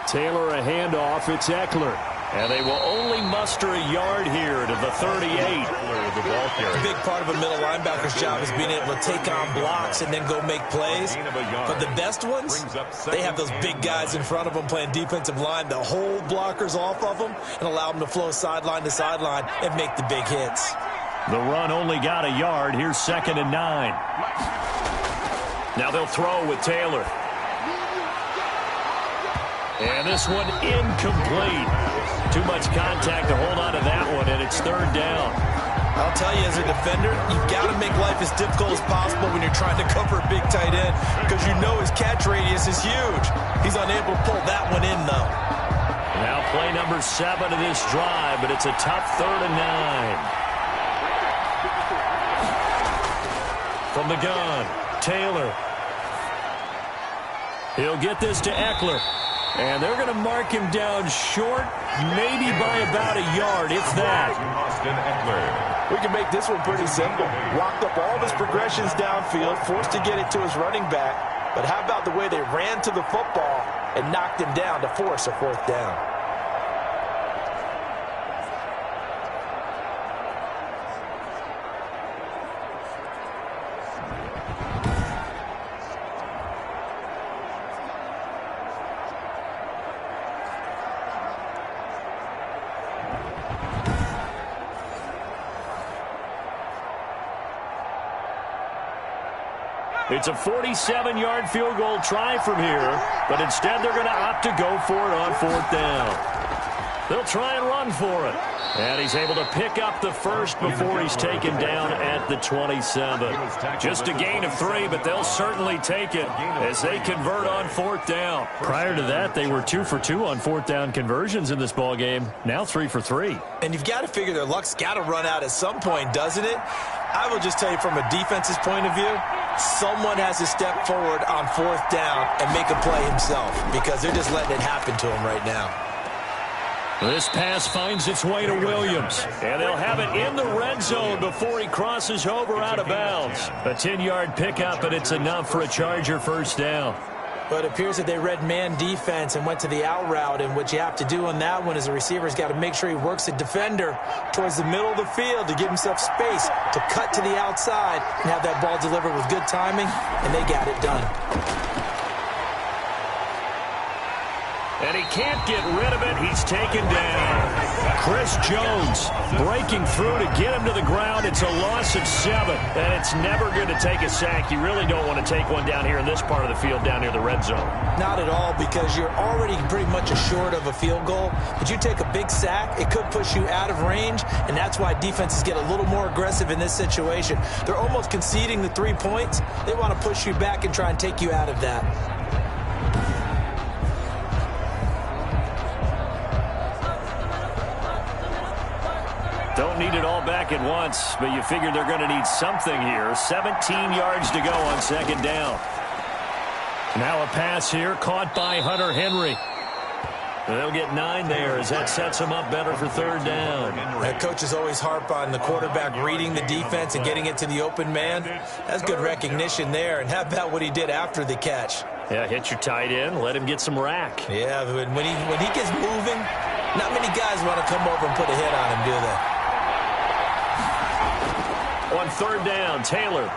Taylor a handoff. It's Eckler. And they will only muster a yard here to the 38. A big part of a middle linebacker's job is being able to take on blocks and then go make plays. But the best ones, they have those big guys in front of them playing defensive line that hold blockers off of them and allow them to flow sideline to sideline and make the big hits. The run only got a yard. Here's 2nd and 9. Now they'll throw with Taylor. And this one incomplete. Too much contact to hold on to that one, and it's 3rd down. I'll tell you, as a defender, you've got to make life as difficult as possible when you're trying to cover a big tight end because you know his catch radius is huge. He's unable to pull that one in, though. Now play number 7 of this drive, but it's a tough 3rd and 9. From the gun, Taylor. He'll get this to Eckler. And they're going to mark him down short, maybe by about a yard, if that. We can make this one pretty simple. Walked up all of his progressions downfield, forced to get it to his running back. But how about the way they ran to the football and knocked him down to force a 4th down? It's a 47-yard field goal try from here, but instead they're going to opt to go for it on 4th down. They'll try and run for it. And he's able to pick up the first before he's taken down at the 27. Just a gain of 3, but they'll certainly take it as they convert on 4th down. Prior to that, they were 2 for 2 on 4th down conversions in this ball game. Now 3 for 3. And you've got to figure their luck's got to run out at some point, doesn't it? I will just tell you from a defense's point of view, someone has to step forward on 4th down and make a play himself because they're just letting it happen to him right now. This pass finds its way to Williams, and they'll have it in the red zone before he crosses over out of bounds. A 10-yard pickup, and it's enough for a Charger first down. But it appears that they read man defense and went to the out route, and what you have to do on that one is the receiver's got to make sure he works the defender towards the middle of the field to give himself space to cut to the outside and have that ball delivered with good timing, and they got it done. And he can't get rid of it. He's taken down. Chris Jones breaking through to get him to the ground. It's a loss of 7, and it's never going to take a sack. You really don't want to take one down here in this part of the field, down near the red zone. Not at all, because you're already pretty much assured of a field goal. But you take a big sack, it could push you out of range, and that's why defenses get a little more aggressive in this situation. They're almost conceding the 3 points. They want to push you back and try and take you out of that. Don't need it all back at once, but you figure they're going to need something here. 17 yards to go on second down. Now a pass here caught by Hunter Henry. They'll get 9 there as that sets them up better for third down. Coaches always harp on the quarterback reading the defense and getting it to the open man. That's good recognition there. And how about what he did after the catch? Yeah, hit your tight end, let him get some rack. Yeah, when he gets moving, not many guys want to come over and put a hit on him, do they? On third down, Taylor.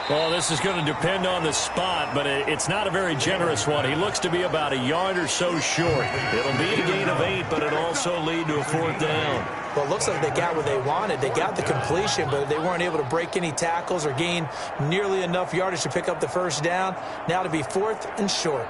Well, this is going to depend on the spot, but it's not a very generous one. He looks to be about a yard or so short. It'll be a gain of 8, but it'll also lead to a fourth down. Well, it looks like they got what they wanted. They got the completion, but they weren't able to break any tackles or gain nearly enough yardage to pick up the first down. Now to be 4th and short.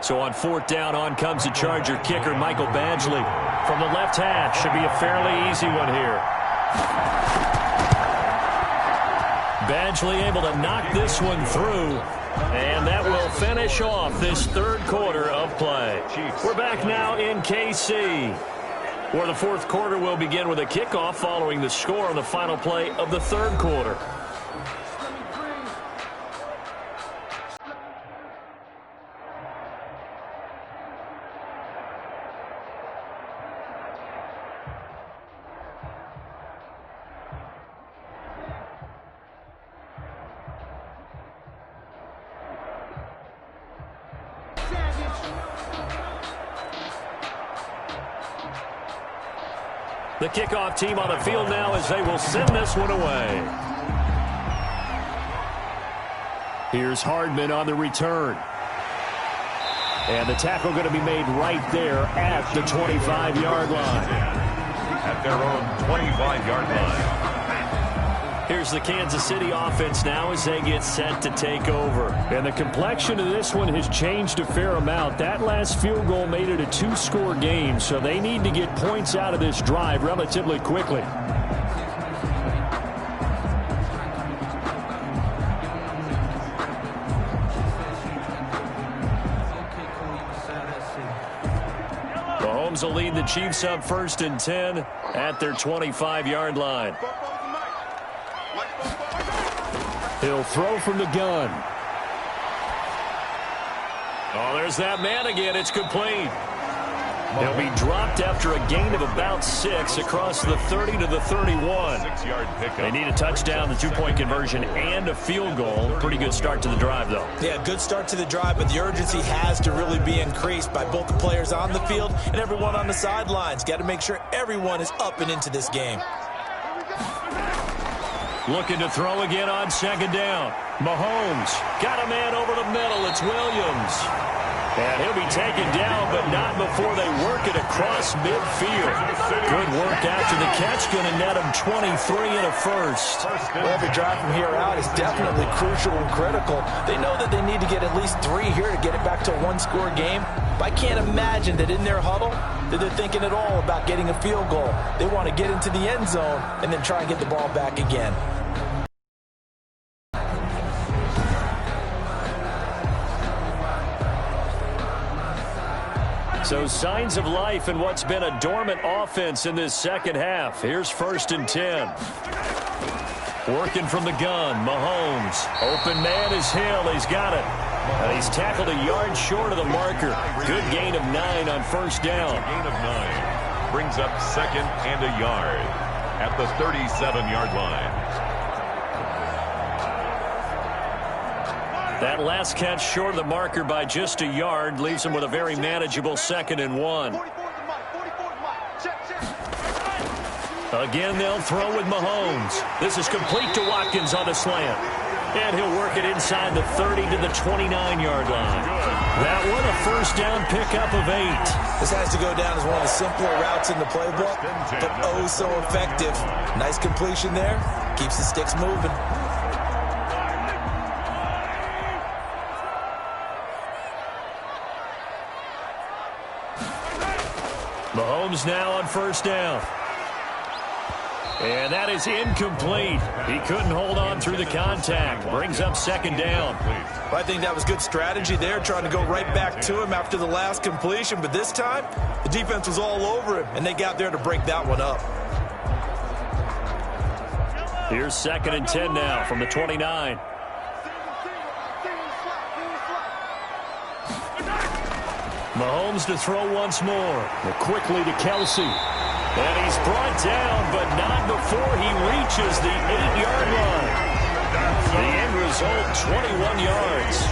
So on fourth down, on comes the Charger kicker, Michael Badgley. From the left half, should be a fairly easy one here. Badgley able to knock this one through, and that will finish off this third quarter of play. We're back now in KC, where the fourth quarter will begin with a kickoff following the score on the final play of the third quarter. The kickoff team on the field now as they will send this one away. Here's Hardman on the return. And the tackle going to be made right there at the 25-yard line. At their own 25-yard line. Here's the Kansas City offense now as they get set to take over. And the complexion of this one has changed a fair amount. That last field goal made it a 2-score game, so they need to get points out of this drive relatively quickly. Mahomes will lead the Chiefs up 1st and 10 at their 25-yard line. He'll throw from the gun. Oh, there's that man again. It's complete. He'll be dropped after a gain of about 6 across the 30 to the 31. 6-yard pickup. They need a touchdown, the 2-point conversion, and a field goal. Pretty good start to the drive, though. Yeah, good start to the drive, but the urgency has to really be increased by both the players on the field and everyone on the sidelines. Got to make sure everyone is up and into this game. Looking to throw again on second down. Mahomes got a man over the middle. It's Williams. And he'll be taken down, but not before they work it across midfield. Good work after the catch. Going to net him 23 and a first. Well, every drive from here out is definitely crucial and critical. They know that they need to get at least 3 here to get it back to a 1-score game. But I can't imagine that in their huddle that they're thinking at all about getting a field goal. They want to get into the end zone and then try and get the ball back again. So signs of life in what's been a dormant offense in this second half. Here's 1st and 10. Working from the gun, Mahomes. Open man is Hill. He's got it. And he's tackled a yard short of the marker. Good gain of 9 on first down. Gain of 9 brings up 2nd and a yard at the 37-yard line. That last catch short of the marker by just a yard leaves him with a very manageable 2nd and 1. Again, they'll throw with Mahomes. This is complete to Watkins on a slant. And he'll work it inside the 30 to the 29-yard line. That one, a first down pickup of 8. This has to go down as one of the simpler routes in the playbook, but oh so effective. Nice completion there. Keeps the sticks moving. Mahomes now on first down. And that is incomplete. He couldn't hold on through the contact. Brings up 2nd down. Well, I think that was good strategy there, trying to go right back to him after the last completion. But this time, the defense was all over him, and they got there to break that one up. Here's 2nd and 10 now from the 29. Mahomes to throw once more. Quickly to Kelsey. And he's brought down, but not before he reaches the 8-yard line. The end result, 21 yards.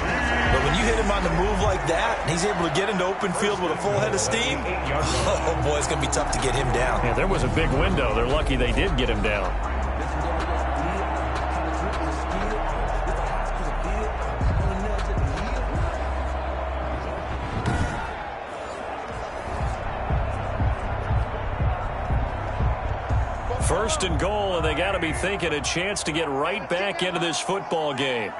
But when you hit him on the move like that, and he's able to get into open field with a full head of steam, oh boy, it's going to be tough to get him down. Yeah, there was a big window. They're lucky they did get him down. First and goal, and they got to be thinking a chance to get right back into this football game.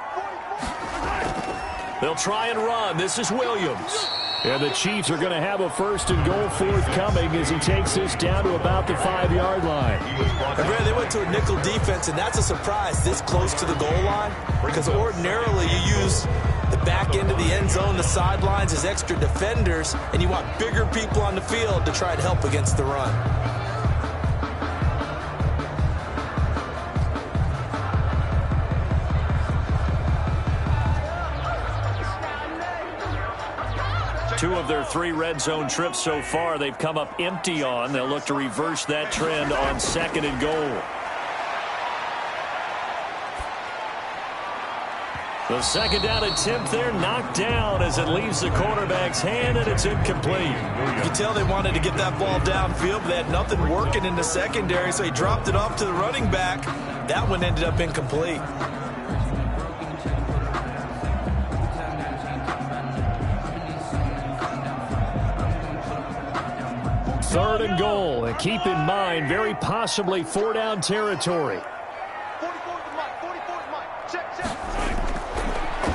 They'll try and run. This is Williams. And the Chiefs are going to have a first and goal forthcoming as he takes this down to about the 5-yard line. And Brad, they went to a nickel defense, and that's a surprise this close to the goal line, because ordinarily you use the back end of the end zone, the sidelines as extra defenders, and you want bigger people on the field to try and help against the run. Two of their 3 red zone trips so far, they've come up empty on. They'll look to reverse that trend on 2nd and goal. The 2nd down attempt there knocked down as it leaves the quarterback's hand, and it's incomplete. You can tell they wanted to get that ball downfield, but they had nothing working in the secondary, so he dropped it off to the running back. That one ended up incomplete. 3rd and goal, and keep in mind, very possibly 4-down territory.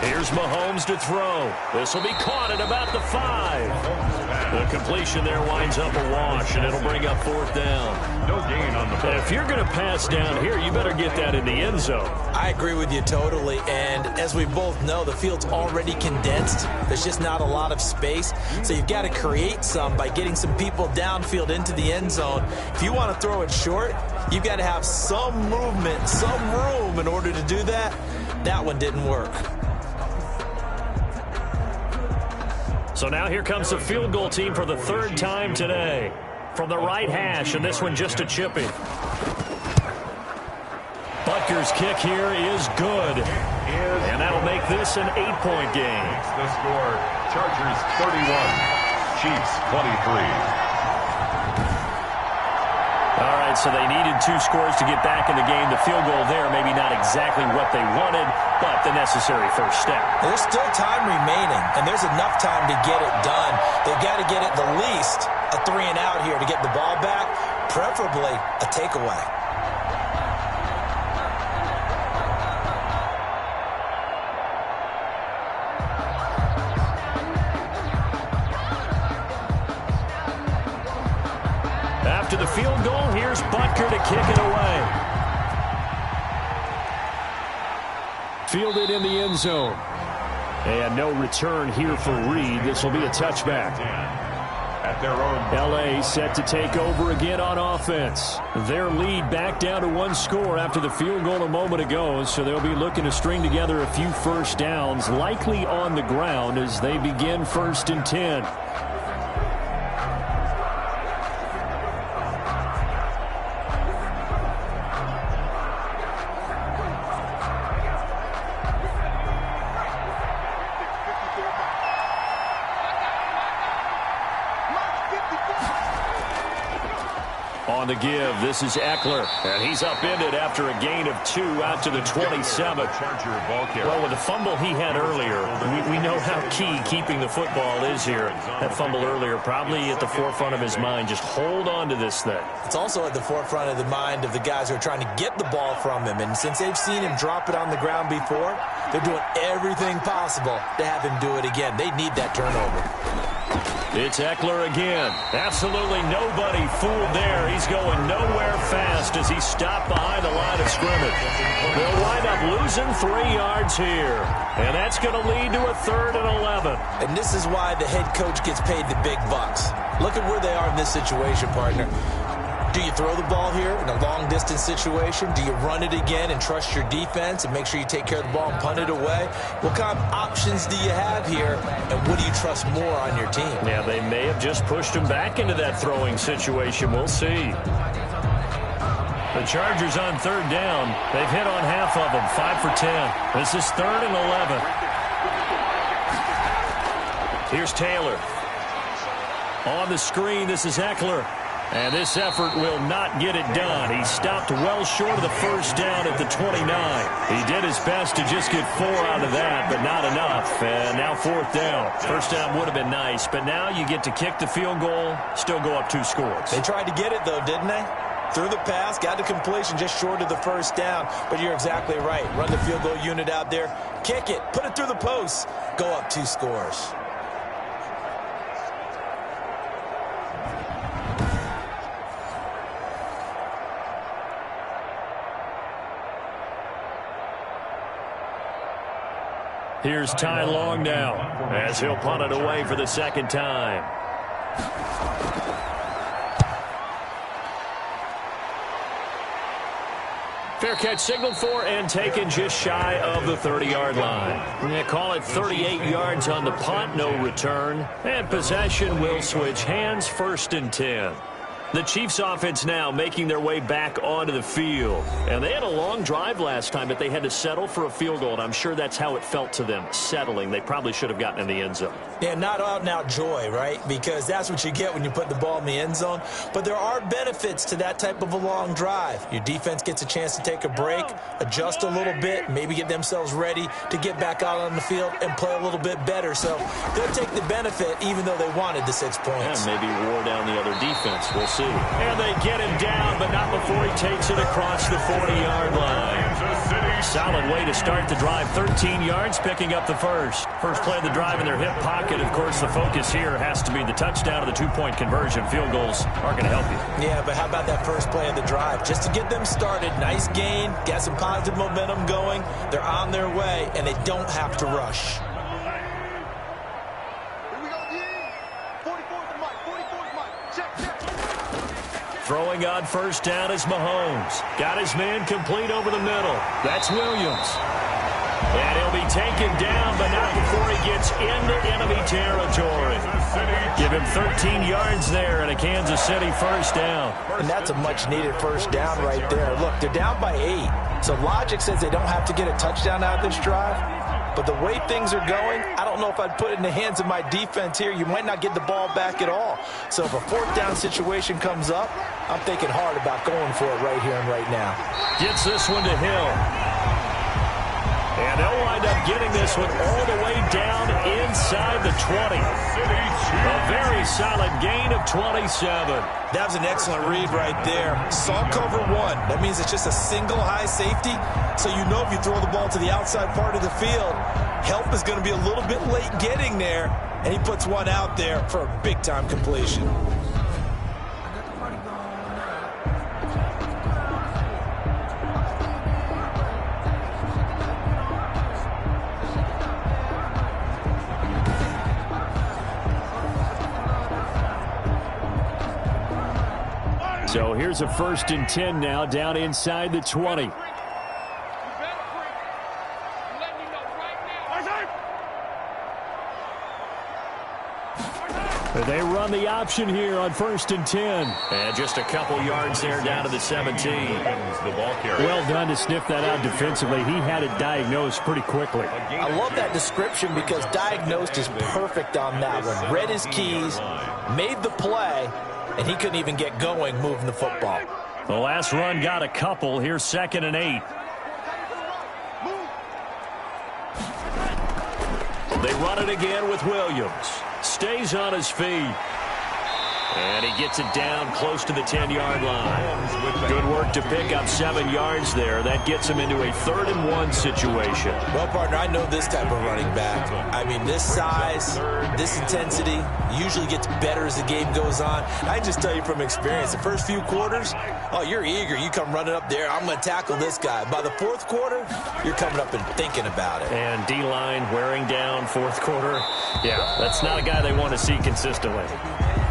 Here's Mahomes to throw. This will be caught at about the 5. The completion there winds up a wash, and it'll bring up 4th down. No gain on the play. If you're going to pass down here, you better get that in the end zone. I agree with you totally, and as we both know, the field's already condensed. There's just not a lot of space, so you've got to create some by getting some people downfield into the end zone. If you want to throw it short, you've got to have some movement, some room in order to do that. That one didn't work. So now here comes the field goal team for the 3rd time today. From the right hash, and this one just a chipping. Butker's kick here is good. And that'll make this an 8-point game. The score, Chargers 31, Chiefs 23. All right, so they needed 2 scores to get back in the game. The field goal there, maybe not exactly what they wanted, but the necessary first step. There's still time remaining, and there's enough time to get it done. They've got to get at the least a 3-and-out here to get the ball back, preferably a takeaway. After the field goal, here's Butker to kick it away. Fielded in the end zone. And no return here for Reed. This will be a touchback. At their own. L.A. set to take over again on offense. Their lead back down to 1 score after the field goal a moment ago, so they'll be looking to string together a few first downs, likely on the ground as they begin 1st and 10. the give. This is Eckler, and he's upended after a gain of 2 out to the 27. Well, with the fumble he had earlier, we know how key keeping the football is here. That fumble earlier probably at the forefront of his mind. Just hold on to this thing. It's also at the forefront of the mind of the guys who are trying to get the ball from him. And since they've seen him drop it on the ground before, they're doing everything possible to have him do it again. They need that turnover. It's Eckler again. Absolutely nobody fooled there. He's going nowhere fast as he's stopped behind the line of scrimmage. They'll wind up losing 3 yards here. And that's going to lead to a 3rd and 11. And this is why the head coach gets paid the big bucks. Look at where they are in this situation, partner. Do you throw the ball here in a long-distance situation? Do you run it again and trust your defense and make sure you take care of the ball and punt it away? What kind of options do you have here, and what do you trust more on your team? Yeah, they may have just pushed him back into that throwing situation. We'll see. The Chargers on 3rd down. They've hit on half of them, 5 for 10. This is 3rd and 11. Here's Taylor. On the screen, this is Eckler. And this effort will not get it done. He stopped well short of the first down at the 29. He did his best to just get 4 out of that, but not enough. And now 4th down. First down would have been nice, but now you get to kick the field goal, still go up 2 scores. They tried to get it, though, didn't they? Threw the pass, got the completion just short of the first down. But you're exactly right. Run the field goal unit out there, kick it, put it through the post, go up 2 scores. Here's Ty Long now as he'll punt it away for the 2nd time. Fair catch signaled for and taken just shy of the 30-yard line. They call it 38 yards on the punt, no return. And possession will switch hands, 1st and 10. The Chiefs offense now making their way back onto the field. And they had a long drive last time, but they had to settle for a field goal. And I'm sure that's how it felt to them, settling. They probably should have gotten in the end zone. Yeah, not out-and-out joy, right? Because that's what you get when you put the ball in the end zone. But there are benefits to that type of a long drive. Your defense gets a chance to take a break, adjust a little bit, maybe get themselves ready to get back out on the field and play a little bit better. So they'll take the benefit even though they wanted the 6 points. Yeah, maybe wore down the other defense. We'll see. And they get him down, but not before he takes it across the 40-yard line. Solid way to start the drive. 13 yards, picking up the first. First play of the drive in their hip pocket. Of course, the focus here has to be the touchdown or the 2-point conversion. Field goals aren't going to help you. Yeah, but how about that first play of the drive? Just to get them started. Nice gain, got some positive momentum going. They're on their way, and they don't have to rush. Throwing on first down is Mahomes. Got his man complete over the middle. That's Williams. And he'll be taken down, but not before he gets into enemy territory. Give him 13 yards there and a Kansas City first down. And that's a much-needed first down right there. Look, they're down by 8. So logic says they don't have to get a touchdown out of this drive. But the way things are going, I don't know if I'd put it in the hands of my defense here. You might not get the ball back at all. So if a 4th down situation comes up, I'm thinking hard about going for it right here and right now. Gets this one to Hill. And they'll wind up getting this one all the way down inside the 20. A very solid gain of 27. That was an excellent read right there. Saw cover 1. That means it's just a single high safety. So you know if you throw the ball to the outside part of the field, help is going to be a little bit late getting there. And he puts one out there for a big-time completion. So here's a 1st and 10 now down inside the 20. They run the option here on 1st and 10. And just a couple yards there down to the 17. Well done to sniff that out defensively. He had it diagnosed pretty quickly. I love that description because diagnosed is perfect on that one. Read his keys, made the play, and he couldn't even get going moving the football. The last run got a couple. Here's 2nd and 8. They run it again with Williams. Stays on his feet. And he gets it down close to the 10-yard line. Good work to pick up 7 yards there. That gets him into a 3rd and 1 situation. Well, partner, I know this type of running back. I mean, this size, this intensity usually gets better as the game goes on. I just tell you from experience, the first few quarters, oh, you're eager. You come running up there, I'm going to tackle this guy. By the 4th quarter, you're coming up and thinking about it. And D-line wearing down 4th quarter. Yeah, that's not a guy they want to see consistently.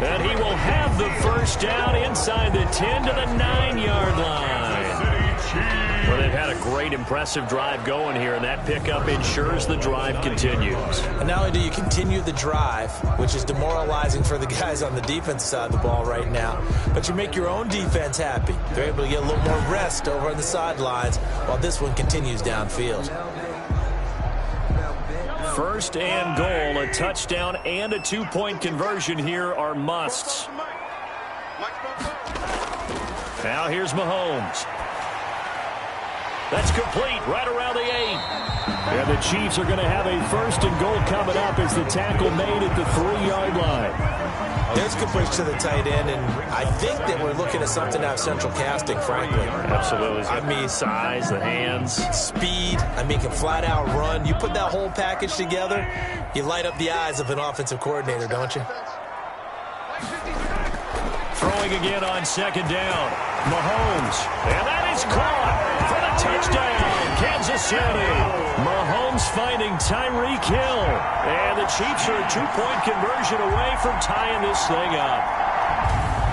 And he will have the first down inside the 10 to the 9-yard line. Well, they've had a great, impressive drive going here, and that pickup ensures the drive continues. And not only do you continue the drive, which is demoralizing for the guys on the defensive side of the ball right now, but you make your own defense happy. They're able to get a little more rest over on the sidelines while this one continues downfield. 1st and goal, a touchdown and a 2-point conversion here are musts. Now here's Mahomes. That's complete right around the 8. And the Chiefs are going to have a 1st and goal coming up as the tackle made at the 3-yard line. There's good push to the tight end, and I think that we're looking at something out of central casting, frankly. Absolutely. I mean, size, the hands. Speed. I mean, can flat out run. You put that whole package together, you light up the eyes of an offensive coordinator, don't you? Throwing again on 2nd down. Mahomes. And that is caught for the touchdown. Kansas City. Mahomes finding Tyreek Hill. And the Chiefs are a 2-point conversion away from tying this thing up.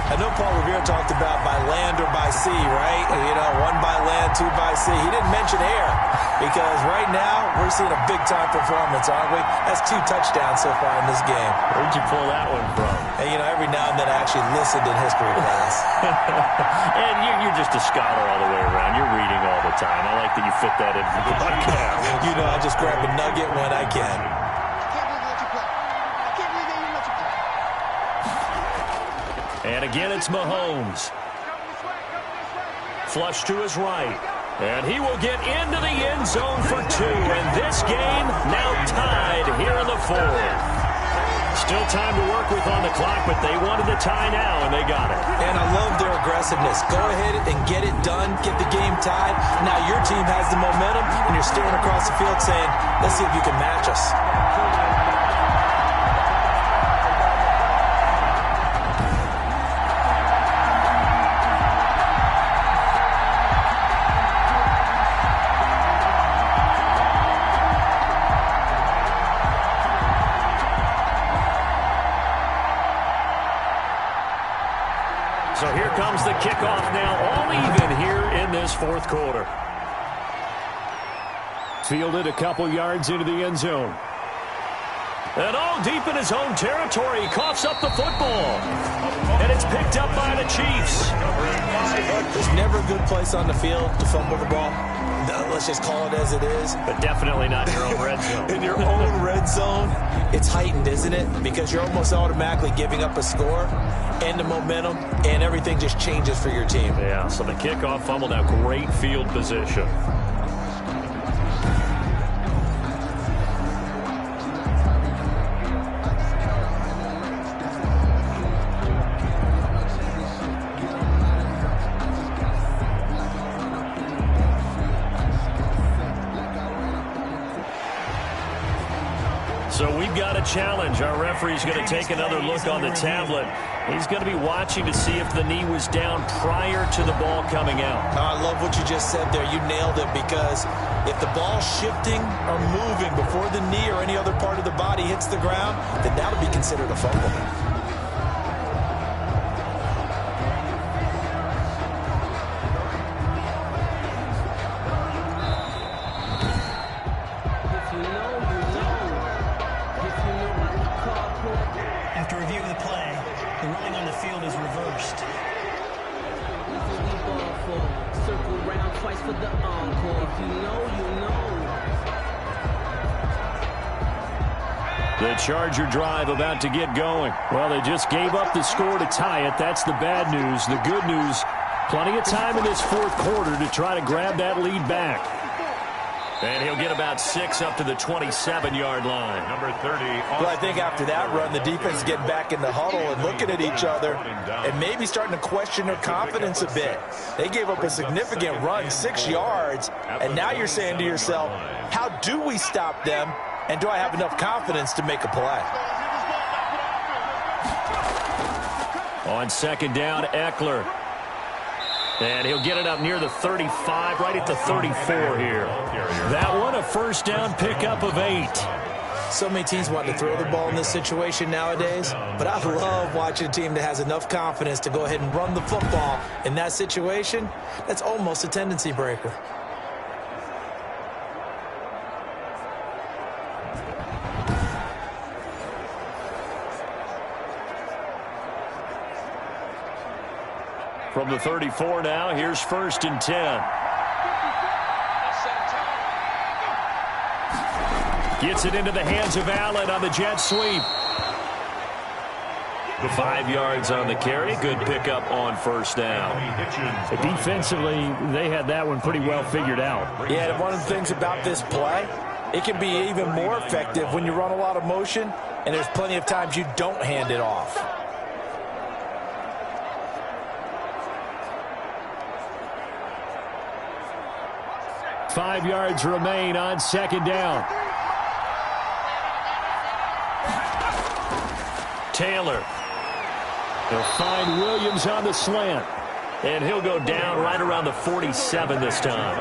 I know Paul Revere talked about by land or by sea, right? You know, 1 by land, 2 by sea. He didn't mention air because right now we're seeing a big-time performance, aren't we? That's 2 touchdowns so far in this game. Where'd you pull that one from? And, you know, every now and then I actually listened in history class. And you're just a scholar all the way around. You're reading all the time. I like that you fit that in for the podcast. You know, I just grab a nugget when I can. And again, it's Mahomes. Flush to his right. And he will get into the end zone for 2. And this game now tied here in the 4th. Still time to work with on the clock, but they wanted the tie now, and they got it. And I love their aggressiveness. Go ahead and get it done, get the game tied. Now your team has the momentum, and you're staring across the field saying, let's see if you can match us. So here comes the kickoff now, all even here in this 4th quarter. Fielded a couple yards into the end zone. And all deep in his own territory, he coughs up the football. And it's picked up by the Chiefs. There's never a good place on the field to fumble the ball. Let's just call it as it is. But definitely not in your own red zone. In your own red zone, it's heightened, isn't it? Because you're almost automatically giving up a score and the momentum, and everything just changes for your team. Yeah, so the kickoff fumbled out. Great field position. So we've got a challenge. Our referee's going to take another look on the tablet. He's going to be watching to see if the knee was down prior to the ball coming out. I love what you just said there. You nailed it, because if the ball's shifting or moving before the knee or any other part of the body hits the ground, then that'll be considered a fumble. After reviewing the play, the ruling on the field is reversed. Circle round twice for the encore. If you know, you know. The Charger drive about to get going. Well, they just gave up the score to tie it. That's the bad news. The good news, plenty of time in this fourth quarter to try to grab that lead back. And he'll get about 6 up to the 27-yard line. Number 30. Well, I think after that run, the defense is getting back in the huddle and looking at each other and maybe starting to question their confidence a bit. They gave up a significant run, 6 yards, and now you're saying to yourself, how do we stop them, and do I have enough confidence to make a play? On second down, Eckler. And he'll get it up near the 35, right at the 34 here. That one, a first down pickup of 8. So many teams want to throw the ball in this situation nowadays, but I love watching a team that has enough confidence to go ahead and run the football. In that situation, that's almost a tendency breaker. From the 34 now, here's 1st and 10. Gets it into the hands of Allen on the jet sweep. 5 yards on the carry. Good pickup on first down. Defensively, they had that one pretty well figured out. Yeah, and one of the things about this play, it can be even more effective when you run a lot of motion, and there's plenty of times you don't hand it off. Five yards remain on second down. Taylor. He'll find Williams on the slant. And he'll go down right around the 47 this time.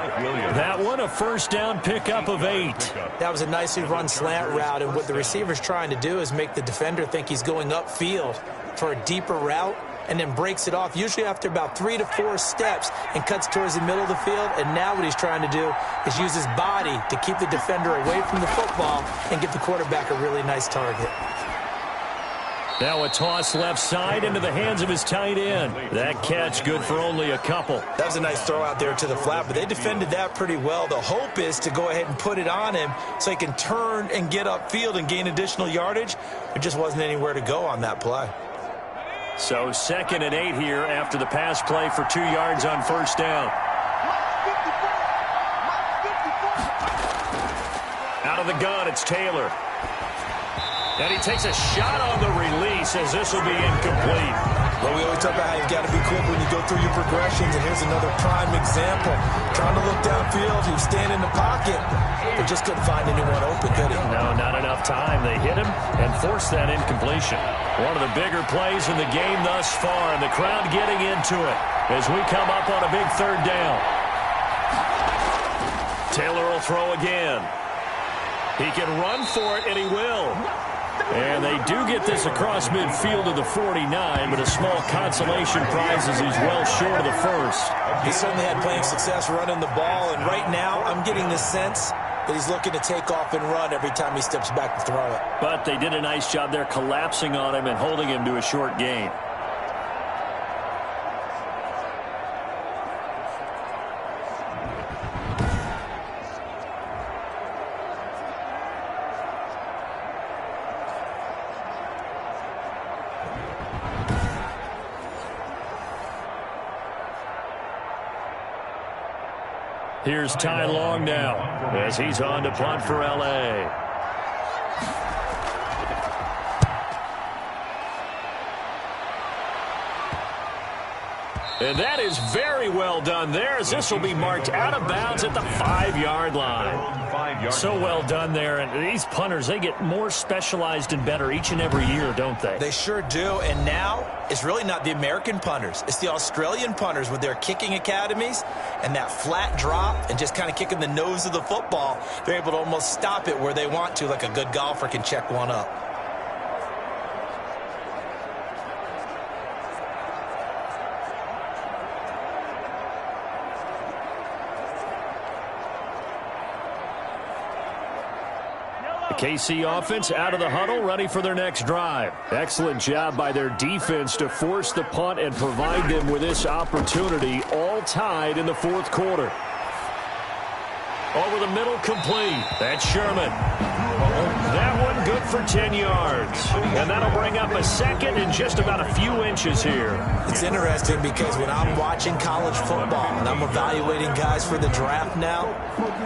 That one, a first down pickup of 8. That was a nicely run slant route, and what the receiver's trying to do is make the defender think he's going upfield for a deeper route, and then breaks it off, usually after about 3 to 4 steps, and cuts towards the middle of the field. And now what he's trying to do is use his body to keep the defender away from the football and give the quarterback a really nice target. Now a toss left side into the hands of his tight end. That catch good for only a couple. That was a nice throw out there to the flat, but they defended that pretty well. The hope is to go ahead and put it on him so he can turn and get upfield and gain additional yardage. There just wasn't anywhere to go on that play. So 2nd and 8 here after the pass play for 2 yards on first down. Out of the gun, it's Taylor. And he takes a shot on the release as this will be incomplete. Well, we always talk about how you've got to be quick when you go through your progressions, and here's another prime example. Trying to look downfield, he was standing in the pocket, but just couldn't find anyone open, could he? No, not enough time. They hit him and forced that incompletion. One of the bigger plays in the game thus far, and the crowd getting into it as we come up on a big 3rd down. Taylor will throw again. He can run for it, and he will. And they do get this across midfield to the 49, but a small consolation prize as he's well short of the first. He certainly had plenty of success running the ball, and right now I'm getting the sense that he's looking to take off and run every time he steps back to throw it. But they did a nice job there collapsing on him and holding him to a short gain. Here's Ty Long now as he's on to punt for L.A. And that is very well done there, as this will be marked out of bounds at the 5-yard line. So well done there. And these punters, they get more specialized and better each and every year, don't they? They sure do. And now it's really not the American punters. It's the Australian punters with their kicking academies and that flat drop and just kind of kicking the nose of the football. They're able to almost stop it where they want to, like a good golfer can check one up. KC offense out of the huddle, ready for their next drive. Excellent job by their defense to force the punt and provide them with this opportunity, all tied in the 4th quarter. Over the middle, complete. That's Sherman. That one good for 10 yards. And that'll bring up a second and just about a few inches here. It's interesting because when I'm watching college football and I'm evaluating guys for the draft now,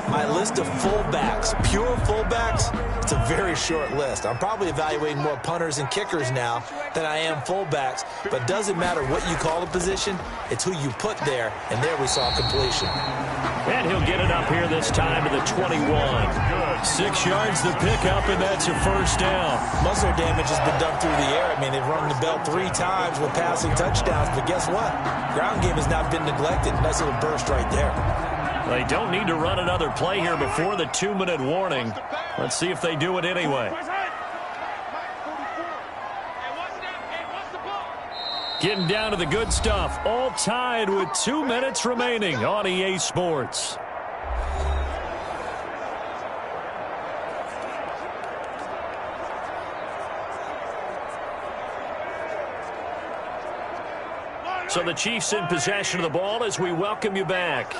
my list of fullbacks, pure fullbacks, it's a very short list. I'm probably evaluating more punters and kickers now than I am fullbacks. But it doesn't matter what you call a position, it's who you put there. And there we saw completion. And he'll get it up here this time to the 21. 6 yards the pickup, and that's a first down. Most of their damage has been done through the air. I mean, they've rung the bell 3 times with passing touchdowns, but guess what? Ground game has not been neglected. Nice little burst right there. They don't need to run another play here before the 2-minute warning. Let's see if they do it anyway. Getting down to the good stuff. All tied with 2 minutes remaining on EA Sports. So the Chiefs in possession of the ball as we welcome you back.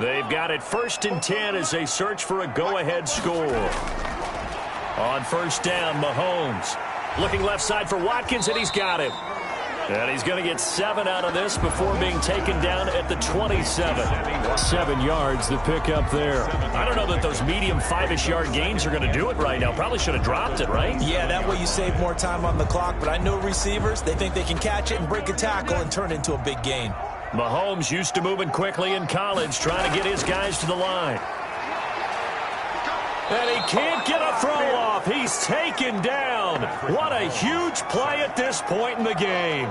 They've got it 1st and 10 as they search for a go-ahead score. On first down, Mahomes. Looking left side for Watkins, and he's got it. And he's going to get 7 out of this before being taken down at the 27. 7 yards, the pickup there. I don't know that those medium 5-ish yard gains are going to do it right now. Probably should have dropped it, right? Yeah, that way you save more time on the clock. But I know receivers, they think they can catch it and break a tackle and turn it into a big gain. Mahomes used to moving quickly in college, trying to get his guys to the line. And he can't get a throw off. He's taken down. What a huge play at this point in the game.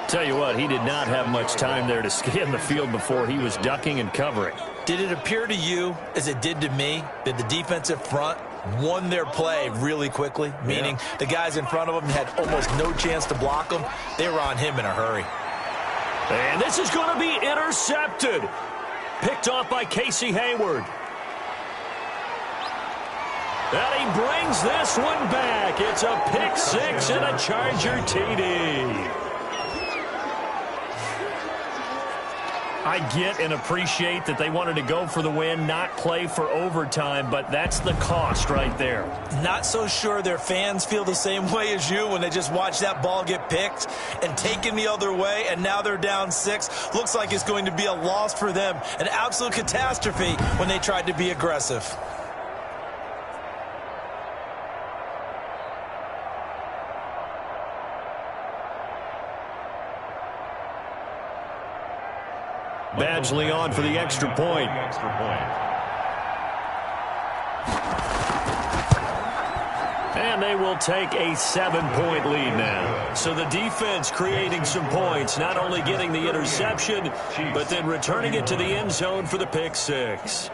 Tell you what, he did not have much time there to scan the field before he was ducking and covering. Did it appear to you, as it did to me, that the defensive front won their play really quickly? Meaning the guys in front of them had almost no chance to block them. They were on him in a hurry. And this is going to be intercepted. Picked off by Casey Hayward. And he brings this one back. It's a pick 6 and a Charger TD. I get and appreciate that they wanted to go for the win, not play for overtime, but that's the cost right there. Not so sure their fans feel the same way as you when they just watch that ball get picked and taken the other way, and now they're down 6. Looks like it's going to be a loss for them. An absolute catastrophe when they tried to be aggressive. Badgley on for the extra point. And they will take a 7-point lead now. So the defense creating some points, not only getting the interception, but then returning it to the end zone for the pick 6.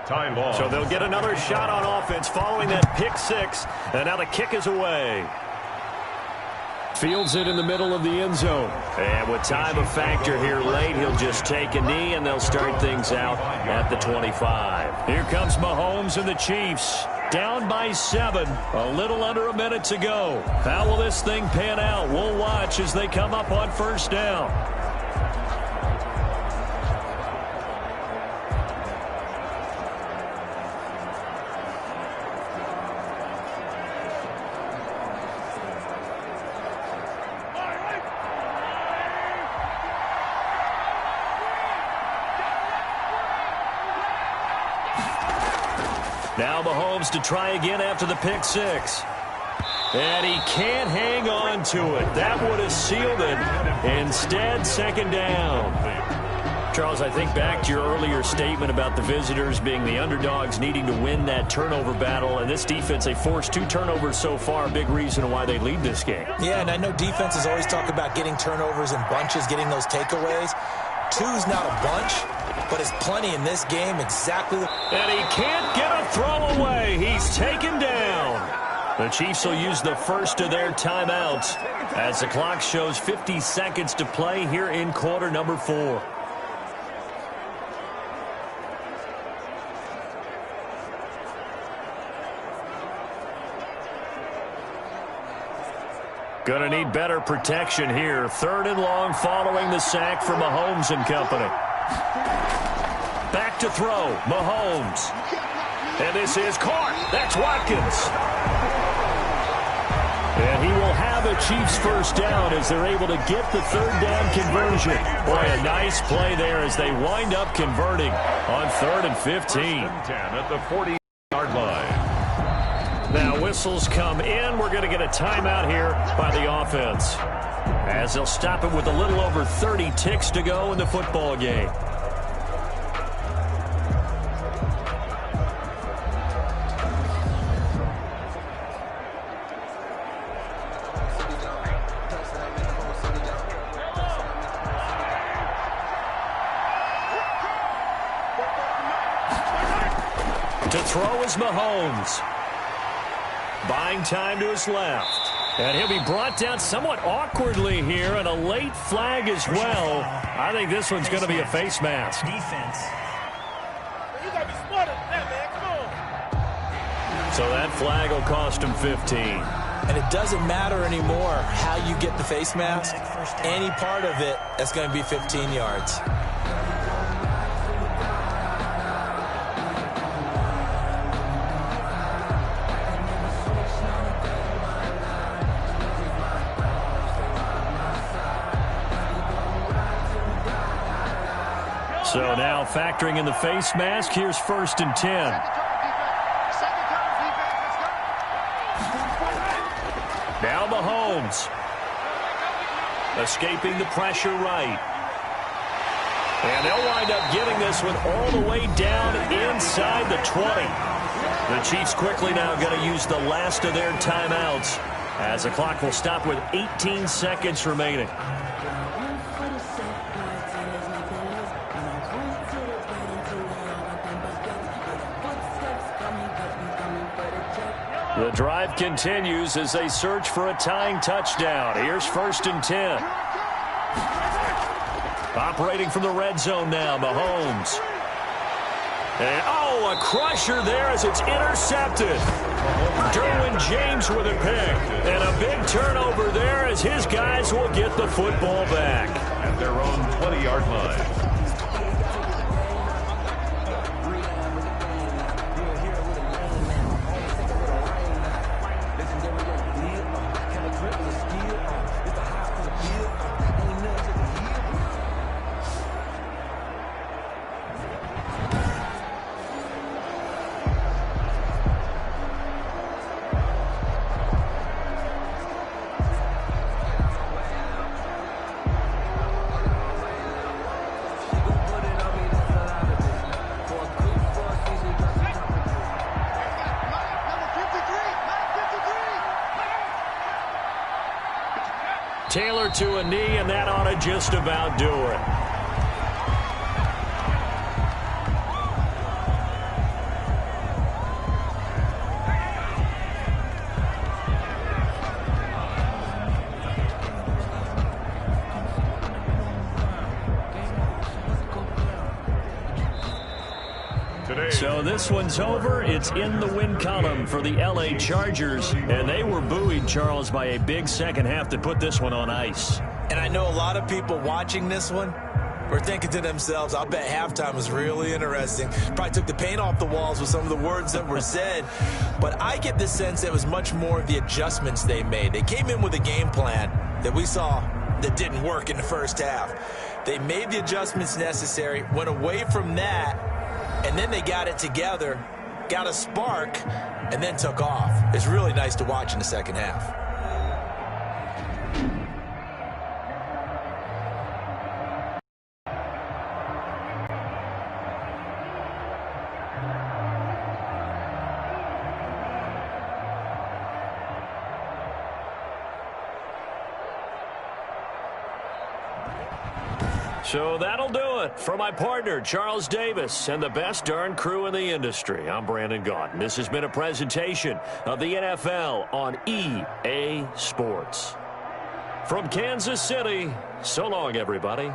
Time ball. So they'll get another shot on offense following that pick 6. And now the kick is away. Fields it in the middle of the end zone. And with time a factor here late, he'll just take a knee, and they'll start things out at the 25. Here comes Mahomes and the Chiefs. Down by 7. A little under a minute to go. How will this thing pan out? We'll watch as they come up on first down. Now Mahomes to try again after the pick 6. And he can't hang on to it. That would have sealed it. Instead, second down. Charles, I think back to your earlier statement about the visitors being the underdogs needing to win that turnover battle. And this defense, they forced 2 turnovers so far. Big reason why they lead this game. Yeah, and I know defenses always talk about getting turnovers in bunches, getting those takeaways. 2's not a bunch, but it's plenty in this game. Exactly. And he can't get a throw away. He's taken down. The Chiefs will use the first of their timeouts as the clock shows 50 seconds to play here in quarter number 4. Going to need better protection here. 3rd and long following the sack from Mahomes and company. Back to throw. Mahomes. And this is caught. That's Watkins. And he will have a Chiefs first down as they're able to get the 3rd down conversion. Boy, a nice play there as they wind up converting on 3rd and 15. 10 at the 40-yard line. Now whistles come in. We're going to get a timeout here by the offense as they'll stop it with a little over 30 ticks to go in the football game. To throw is Mahomes. Buying time to his left. And he'll be brought down somewhat awkwardly here, and a late flag as well. I think this one's going to be a face mask. Defense. You got to be smarter than that, man. Come on. So that flag will cost him 15. And it doesn't matter anymore how you get the face mask. Any part of it, that's going to be 15 yards. So now factoring in the face mask, here's 1st and 10. Now Mahomes. Escaping the pressure right. And they'll wind up getting this one all the way down inside the 20. The Chiefs quickly now going to use the last of their timeouts as the clock will stop with 18 seconds remaining. The drive continues as they search for a tying touchdown. Here's 1st and 10. Operating from the red zone now, Mahomes. And, a crusher there as it's intercepted. Derwin James with a pick. And a big turnover there as his guys will get the football back. At their own 20-yard line. Taylor to a knee, and that ought to just about do it. So this one's over. It's in the win column for the L.A. Chargers. And they were buoyed, Charles, by a big second half to put this one on ice. And I know a lot of people watching this one were thinking to themselves, I'll bet halftime was really interesting. Probably took the paint off the walls with some of the words that were said. But I get the sense it was much more of the adjustments they made. They came in with a game plan that we saw that didn't work in the first half. They made the adjustments necessary, went away from that, and then they got it together, got a spark, and then took off. It's really nice to watch in the second half. So that'll do it. For my partner, Charles Davis, and the best darn crew in the industry, I'm Brandon Gaudin. This has been a presentation of the NFL on EA Sports. From Kansas City, so long, everybody.